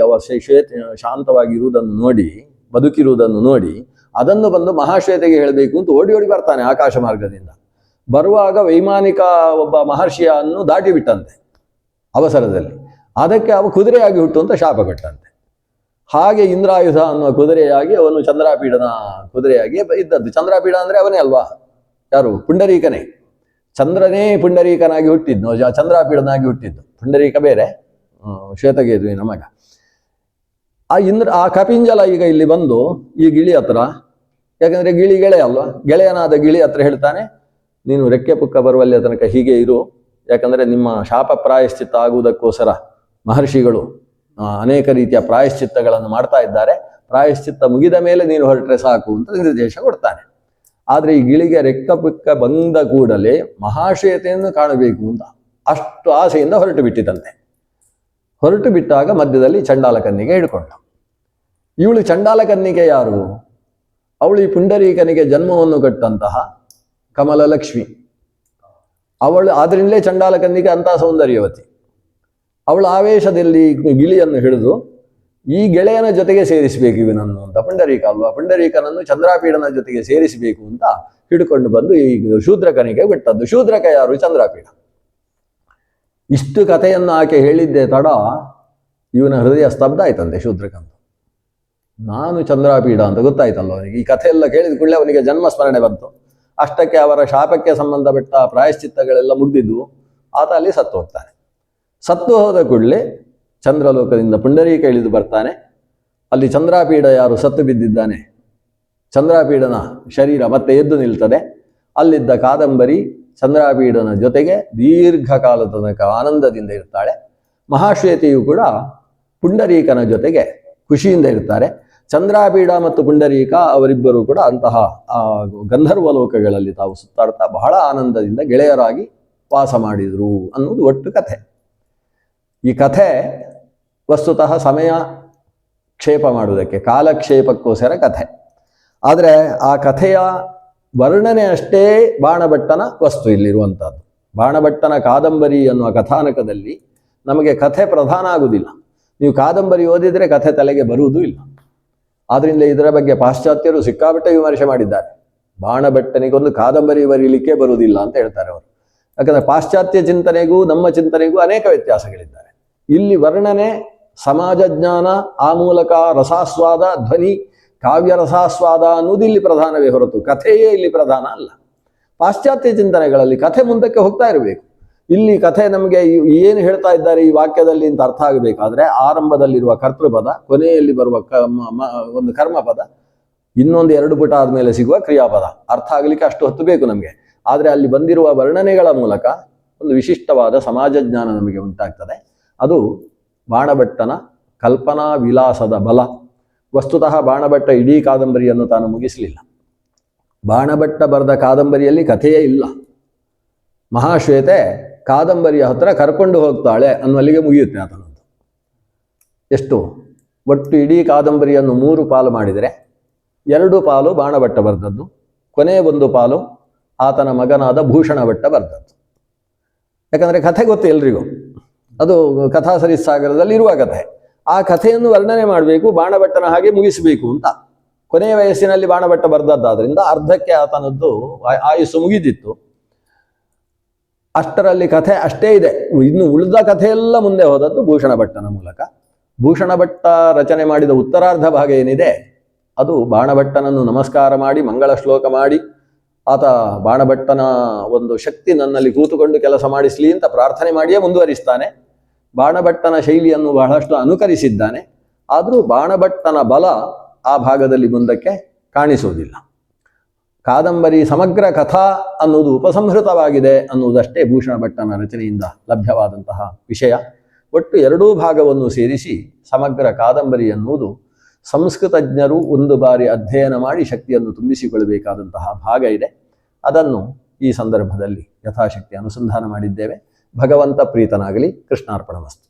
ಶಾಂತವಾಗಿರುವುದನ್ನು ನೋಡಿ, ಬದುಕಿರುವುದನ್ನು ನೋಡಿ ಅದನ್ನು ಬಂದು ಮಹಾಶ್ವೇತೆಗೆ ಹೇಳಬೇಕು ಅಂತ ಓಡಿ ಓಡಿ ಬರ್ತಾನೆ ಆಕಾಶ ಮಾರ್ಗದಿಂದ. ಬರುವಾಗ ವೈಮಾನಿಕ ಒಬ್ಬ ಮಹರ್ಷಿಯನ್ನು ದಾಟಿ ಬಿಟ್ಟಂತೆ ಅವಸರದಲ್ಲಿ. ಅದಕ್ಕೆ ಅವ ಕುದುರೆಯಾಗಿ ಹುಟ್ಟು ಅಂತ ಶಾಪ ಕೊಟ್ಟಂತೆ. ಹಾಗೆ ಇಂದ್ರಾಯುಧ ಅನ್ನುವ ಕುದುರೆಯಾಗಿ ಅವನು ಚಂದ್ರಾಪೀಡನ ಕುದುರೆಯಾಗಿ ಇದ್ದದ್ದು. ಚಂದ್ರಾಪೀಡ ಅಂದರೆ ಅವನೇ ಅಲ್ವಾ, ಯಾರು, ಪುಂಡರೀಕನೇ. ಚಂದ್ರನೇ ಪುಂಡರೀಕನಾಗಿ ಹುಟ್ಟಿದ್ದು, ಚಂದ್ರಾಪೀಡನಾಗಿ ಹುಟ್ಟಿದ್ದು. ಪುಂಡರೀಕ ಬೇರೆ, ಶ್ವೇತಕೇತುವಿನ ಮಗ. ಆ ಕಪಿಂಜಲ ಈಗ ಇಲ್ಲಿ ಬಂದು ಈ ಗಿಳಿ ಹತ್ರ, ಯಾಕಂದ್ರೆ ಗಿಳಿ ಗೆಳೆಯ ಅಲ್ವಾ, ಗೆಳೆಯನಾದ ಗಿಳಿ ಹತ್ರ ಹೇಳ್ತಾನೆ, ನೀನು ರೆಕ್ಕೆ ಪುಕ್ಕ ಬರುವಲ್ಲಿ ತನಕ ಹೀಗೆ ಇರು, ಯಾಕಂದ್ರೆ ನಿಮ್ಮ ಶಾಪ ಪ್ರಾಯಶ್ಚಿತ್ತ ಆಗುವುದಕ್ಕೋಸ್ಕರ ಮಹರ್ಷಿಗಳು ಅನೇಕ ರೀತಿಯ ಪ್ರಾಯಶ್ಚಿತ್ತಗಳನ್ನು ಮಾಡ್ತಾ ಇದ್ದಾರೆ, ಪ್ರಾಯಶ್ಚಿತ್ತ ಮುಗಿದ ಮೇಲೆ ನೀನು ಹೊರಟ್ರೆ ಸಾಕು ಅಂತ ನಿರ್ದೇಶ ಕೊಡ್ತಾನೆ. ಆದರೆ ಈ ಗಿಳಿಗೆ ರೆಕ್ಕ ಪುಕ್ಕ ಬಂದ ಕೂಡಲೇ ಮಹಾಶ್ವೇತೆಯನ್ನು ಕಾಣಬೇಕು ಅಂತ ಅಷ್ಟು ಆಸೆಯಿಂದ ಹೊರಟು ಬಿಟ್ಟಿತಂತೆ. ಹೊರಟು ಬಿಟ್ಟಾಗ ಮಧ್ಯದಲ್ಲಿ ಚಂಡಾಲಕನ್ನಿಗೆ ಹಿಡ್ಕೊಂಡ. ಇವಳು ಚಂಡಾಲಕನ್ನಿಗೆ ಯಾರು? ಅವಳು ಈ ಪುಂಡರೀಕನಿಗೆ ಜನ್ಮವನ್ನು ಕೊಟ್ಟಂತಹ ಕಮಲಲಕ್ಷ್ಮಿ. ಅವಳು ಆದ್ರಿಂದಲೇ ಚಂಡಾಲಕನ್ನಿಗೆ ಅಂತಹ ಸೌಂದರ್ಯವತಿ. ಅವಳ ಆವೇಶದಲ್ಲಿ ಗಿಳಿಯನ್ನು ಹಿಡಿದು ಈ ಗೆಳೆಯನ ಜೊತೆಗೆ ಸೇರಿಸಬೇಕು ಇವನನ್ನು ಅಂತ, ಪುಂಡರೀಕ ಅಲ್ವಾ, ಪುಂಡರೀಕನನ್ನು ಚಂದ್ರಾಪೀಡನ ಜೊತೆಗೆ ಸೇರಿಸಬೇಕು ಅಂತ ಹಿಡ್ಕೊಂಡು ಬಂದು ಈ ಶೂದ್ರಕನಿಗೆ ಬಿಟ್ಟದ್ದು. ಶೂದ್ರಕ ಯಾರು? ಚಂದ್ರಾಪೀಡ. ಇಷ್ಟು ಕಥೆಯನ್ನು ಆಕೆ ಹೇಳಿದ್ದೆ ತಡ ಇವನ ಹೃದಯ ಸ್ತಬ್ಧ ಆಯ್ತಂತೆ ಶೂದ್ರಕಂತ. ನಾನು ಚಂದ್ರಾಪೀಡ ಅಂತ ಗೊತ್ತಾಯ್ತಲ್ಲ ಅವನಿಗೆ. ಈ ಕಥೆ ಎಲ್ಲ ಕೇಳಿದ ಕೂಡಲೇ ಅವನಿಗೆ ಜನ್ಮ ಸ್ಮರಣೆ ಬಂತು. ಅಷ್ಟಕ್ಕೆ ಅವರ ಶಾಪಕ್ಕೆ ಸಂಬಂಧಪಟ್ಟ ಪ್ರಾಯಶ್ಚಿತ್ತಗಳೆಲ್ಲ ಮುಗ್ದಿದ್ವು. ಆತ ಅಲ್ಲಿ ಸತ್ತು ಹೋಗ್ತಾನೆ. ಸತ್ತು ಹೋದ ಕೂಡಲೇ ಚಂದ್ರಲೋಕದಿಂದ ಪುಂಡರೀಕ ಇಳಿದು ಬರ್ತಾನೆ. ಅಲ್ಲಿ ಚಂದ್ರಾಪೀಡ ಯಾರು ಸತ್ತು ಬಿದ್ದಿದ್ದಾನೆ, ಚಂದ್ರಾಪೀಡನ ಶರೀರ ಮತ್ತೆ ಎದ್ದು ನಿಲ್ತದೆ. ಅಲ್ಲಿದ್ದ ಕಾದಂಬರಿ ಚಂದ್ರಾಪೀಡನ ಜೊತೆಗೆ ದೀರ್ಘಕಾಲದ ತನಕ ಆನಂದದಿಂದ ಇರ್ತಾಳೆ. ಮಹಾಶ್ವೇತೆಯು ಕೂಡ ಪುಂಡರೀಕನ ಜೊತೆಗೆ ಖುಷಿಯಿಂದ ಇರ್ತಾರೆ. ಚಂದ್ರಾಪೀಡ ಮತ್ತು ಪುಂಡರೀಕ ಅವರಿಬ್ಬರು ಕೂಡ ಅಂತಹ ಗಂಧರ್ವ ಲೋಕಗಳಲ್ಲಿ ತಾವು ಸುತ್ತಾಡ್ತಾ ಬಹಳ ಆನಂದದಿಂದ ಗೆಳೆಯರಾಗಿ ವಾಸ ಮಾಡಿದರು ಅನ್ನೋದು ಒಟ್ಟು ಕಥೆ. ಈ ಕಥೆ ವಸ್ತುತಃ ಸಮಯ ಕ್ಷೇಪ ಮಾಡುವುದಕ್ಕೆ, ಕಾಲಕ್ಷೇಪಕ್ಕೋಸ್ಕರ ಕಥೆ. ಆದರೆ ಆ ಕಥೆಯ ವರ್ಣನೆ ಅಷ್ಟೇ ಬಾಣಭಟ್ಟನ ವಸ್ತು ಇಲ್ಲಿರುವಂಥದ್ದು. ಬಾಣಭಟ್ಟನ ಕಾದಂಬರಿ ಅನ್ನುವ ಕಥಾನಕದಲ್ಲಿ ನಮಗೆ ಕಥೆ ಪ್ರಧಾನ ಆಗುವುದಿಲ್ಲ. ನೀವು ಕಾದಂಬರಿ ಓದಿದರೆ ಕಥೆ ತಲೆಗೆ ಬರುವುದೂ ಇಲ್ಲ. ಆದ್ದರಿಂದ ಇದರ ಬಗ್ಗೆ ಪಾಶ್ಚಾತ್ಯರು ಸಿಕ್ಕಾಪಟ್ಟೆ ವಿಮರ್ಶೆ ಮಾಡಿದ್ದಾರೆ. ಬಾಣಭಟ್ಟನಿಗೊಂದು ಕಾದಂಬರಿ ಬರೀಲಿಕ್ಕೆ ಬರುವುದಿಲ್ಲ ಅಂತ ಹೇಳ್ತಾರೆ ಅವರು. ಯಾಕಂದರೆ ಪಾಶ್ಚಾತ್ಯ ಚಿಂತನೆಗೂ ನಮ್ಮ ಚಿಂತನೆಗೂ ಅನೇಕ ವ್ಯತ್ಯಾಸಗಳಿದ್ದಾರೆ. ಇಲ್ಲಿ ವರ್ಣನೆ ಸಮಾಜ ಜ್ಞಾನ, ಆ ಮೂಲಕ ರಸಾಸ್ವಾದ, ಧ್ವನಿ, ಕಾವ್ಯ ರಸಾಸ್ವಾದ ಅನ್ನೋದು ಇಲ್ಲಿ ಪ್ರಧಾನವೇ ಹೊರತು ಕಥೆಯೇ ಇಲ್ಲಿ ಪ್ರಧಾನ ಅಲ್ಲ. ಪಾಶ್ಚಾತ್ಯ ಚಿಂತನೆಗಳಲ್ಲಿ ಕಥೆ ಮುಂದಕ್ಕೆ ಹೋಗ್ತಾ ಇರಬೇಕು. ಇಲ್ಲಿ ಕಥೆ ನಮಗೆ ಏನು ಹೇಳ್ತಾ ಇದ್ದಾರೆ ಈ ವಾಕ್ಯದಲ್ಲಿ ಅಂತ ಅರ್ಥ ಆಗಬೇಕಾದ್ರೆ ಆರಂಭದಲ್ಲಿರುವ ಕರ್ತೃಪದ, ಕೊನೆಯಲ್ಲಿ ಬರುವ ಒಂದು ಕರ್ಮಪದ, ಇನ್ನೊಂದು 2 ಪುಟ ಆದಮೇಲೆ ಸಿಗುವ ಕ್ರಿಯಾಪದ ಅರ್ಥ ಆಗಲಿಕ್ಕೆ ಅಷ್ಟು ಹೊತ್ತು ಬೇಕು ನಮಗೆ. ಆದರೆ ಅಲ್ಲಿ ಬಂದಿರುವ ವರ್ಣನೆಗಳ ಮೂಲಕ ಒಂದು ವಿಶಿಷ್ಟವಾದ ಸಮಾಜ ಜ್ಞಾನ ನಮಗೆ ಉಂಟಾಗ್ತದೆ. ಅದು ಬಾಣಭಟ್ಟನ ಕಲ್ಪನಾ ವಿಲಾಸದ ಬಲ. ವಸ್ತುತಃ ಬಾಣಭಟ್ಟ ಇಡೀ ಕಾದಂಬರಿಯನ್ನು ತಾನು ಮುಗಿಸಲಿಲ್ಲ. ಬಾಣಭಟ್ಟ ಬರೆದ ಕಾದಂಬರಿಯಲ್ಲಿ ಕಥೆಯೇ ಇಲ್ಲ. ಮಹಾಶ್ವೇತೆ ಕಾದಂಬರಿಯ ಹತ್ರ ಕರ್ಕೊಂಡು ಹೋಗ್ತಾಳೆ ಅನ್ನುವಲ್ಲಿಗೆ ಮುಗಿಯುತ್ತೆ ಆತನದ್ದು. ಎಷ್ಟು ಒಟ್ಟು ಇಡೀ ಕಾದಂಬರಿಯನ್ನು 3 ಪಾಲು ಮಾಡಿದರೆ 2 ಪಾಲು ಬಾಣಭಟ್ಟ ಬರೆದದ್ದು, ಕೊನೆಯ 1 ಪಾಲು ಆತನ ಮಗನಾದ ಭೂಷಣ ಭಟ್ಟ ಬರೆದದ್ದು. ಯಾಕಂದರೆ ಕಥೆ ಗೊತ್ತು ಎಲ್ರಿಗೂ, ಅದು ಕಥಾ ಸರಿಸಾಗರದಲ್ಲಿ ಇರುವ ಕಥೆ. ಆ ಕಥೆಯನ್ನು ವರ್ಣನೆ ಮಾಡಬೇಕು, ಬಾಣಭಟ್ಟನ ಹಾಗೆ ಮುಗಿಸಬೇಕು ಅಂತ. ಕೊನೆಯ ವಯಸ್ಸಿನಲ್ಲಿ ಬಾಣಭಟ್ಟ ಬರೆದದ್ದಾದ್ರಿಂದ ಅರ್ಧಕ್ಕೆ ಆತನದ್ದು ಆಯುಸ್ಸು ಮುಗಿದಿತ್ತು. ಅಷ್ಟರಲ್ಲಿ ಕಥೆ ಅಷ್ಟೇ ಇದೆ. ಇನ್ನು ಉಳಿದ ಕಥೆಯೆಲ್ಲ ಮುಂದೆ ಹೋದದ್ದು ಭೂಷಣ ಭಟ್ಟನ ಮೂಲಕ. ಭೂಷಣ ಭಟ್ಟ ರಚನೆ ಮಾಡಿದ ಉತ್ತರಾರ್ಧ ಭಾಗ ಏನಿದೆ ಅದು ಬಾಣಭಟ್ಟನನ್ನು ನಮಸ್ಕಾರ ಮಾಡಿ ಮಂಗಳ ಶ್ಲೋಕ ಮಾಡಿ ಆತ ಬಾಣಭಟ್ಟನ ಒಂದು ಶಕ್ತಿ ನನ್ನಲ್ಲಿ ಕೂತುಕೊಂಡು ಕೆಲಸ ಮಾಡಿಸಲಿ ಅಂತ ಪ್ರಾರ್ಥನೆ ಮಾಡಿಯೇ ಮುಂದುವರಿಸ್ತಾನೆ. ಬಾಣಭಟ್ಟನ ಶೈಲಿಯನ್ನು ಬಹಳಷ್ಟು ಅನುಕರಿಸಿದ್ದಾನೆ. ಆದರೂ ಬಾಣಭಟ್ಟನ ಬಲ ಆ ಭಾಗದಲ್ಲಿ ಮುಂದಕ್ಕೆ ಕಾಣಿಸುವುದಿಲ್ಲ. ಕಾದಂಬರಿ ಸಮಗ್ರ ಕಥಾ ಅನ್ನುವುದು ಉಪಸಂಹೃತವಾಗಿದೆ ಅನ್ನುವುದಷ್ಟೇ ಭೂಷಣ ಭಟ್ಟನ ರಚನೆಯಿಂದ ಲಭ್ಯವಾದಂತಹ ವಿಷಯ. ಒಟ್ಟು 2 ಭಾಗವನ್ನು ಸೇರಿಸಿ ಸಮಗ್ರ ಕಾದಂಬರಿ ಎನ್ನುವುದು ಸಂಸ್ಕೃತಜ್ಞರು ಒಂದು ಬಾರಿ ಅಧ್ಯಯನ ಮಾಡಿ ಶಕ್ತಿಯನ್ನು ತುಂಬಿಸಿಕೊಳ್ಳಬೇಕಾದಂತಹ ಭಾಗ ಇದೆ. ಅದನ್ನು ಈ ಸಂದರ್ಭದಲ್ಲಿ ಯಥಾಶಕ್ತಿ ಅನುಸಂಧಾನ ಮಾಡಿದ್ದೇವೆ. ಭಗವಂತ ಪ್ರೀತನಾಗಲಿ. ಕೃಷ್ಣಾರ್ಪಣಮಸ್ತು.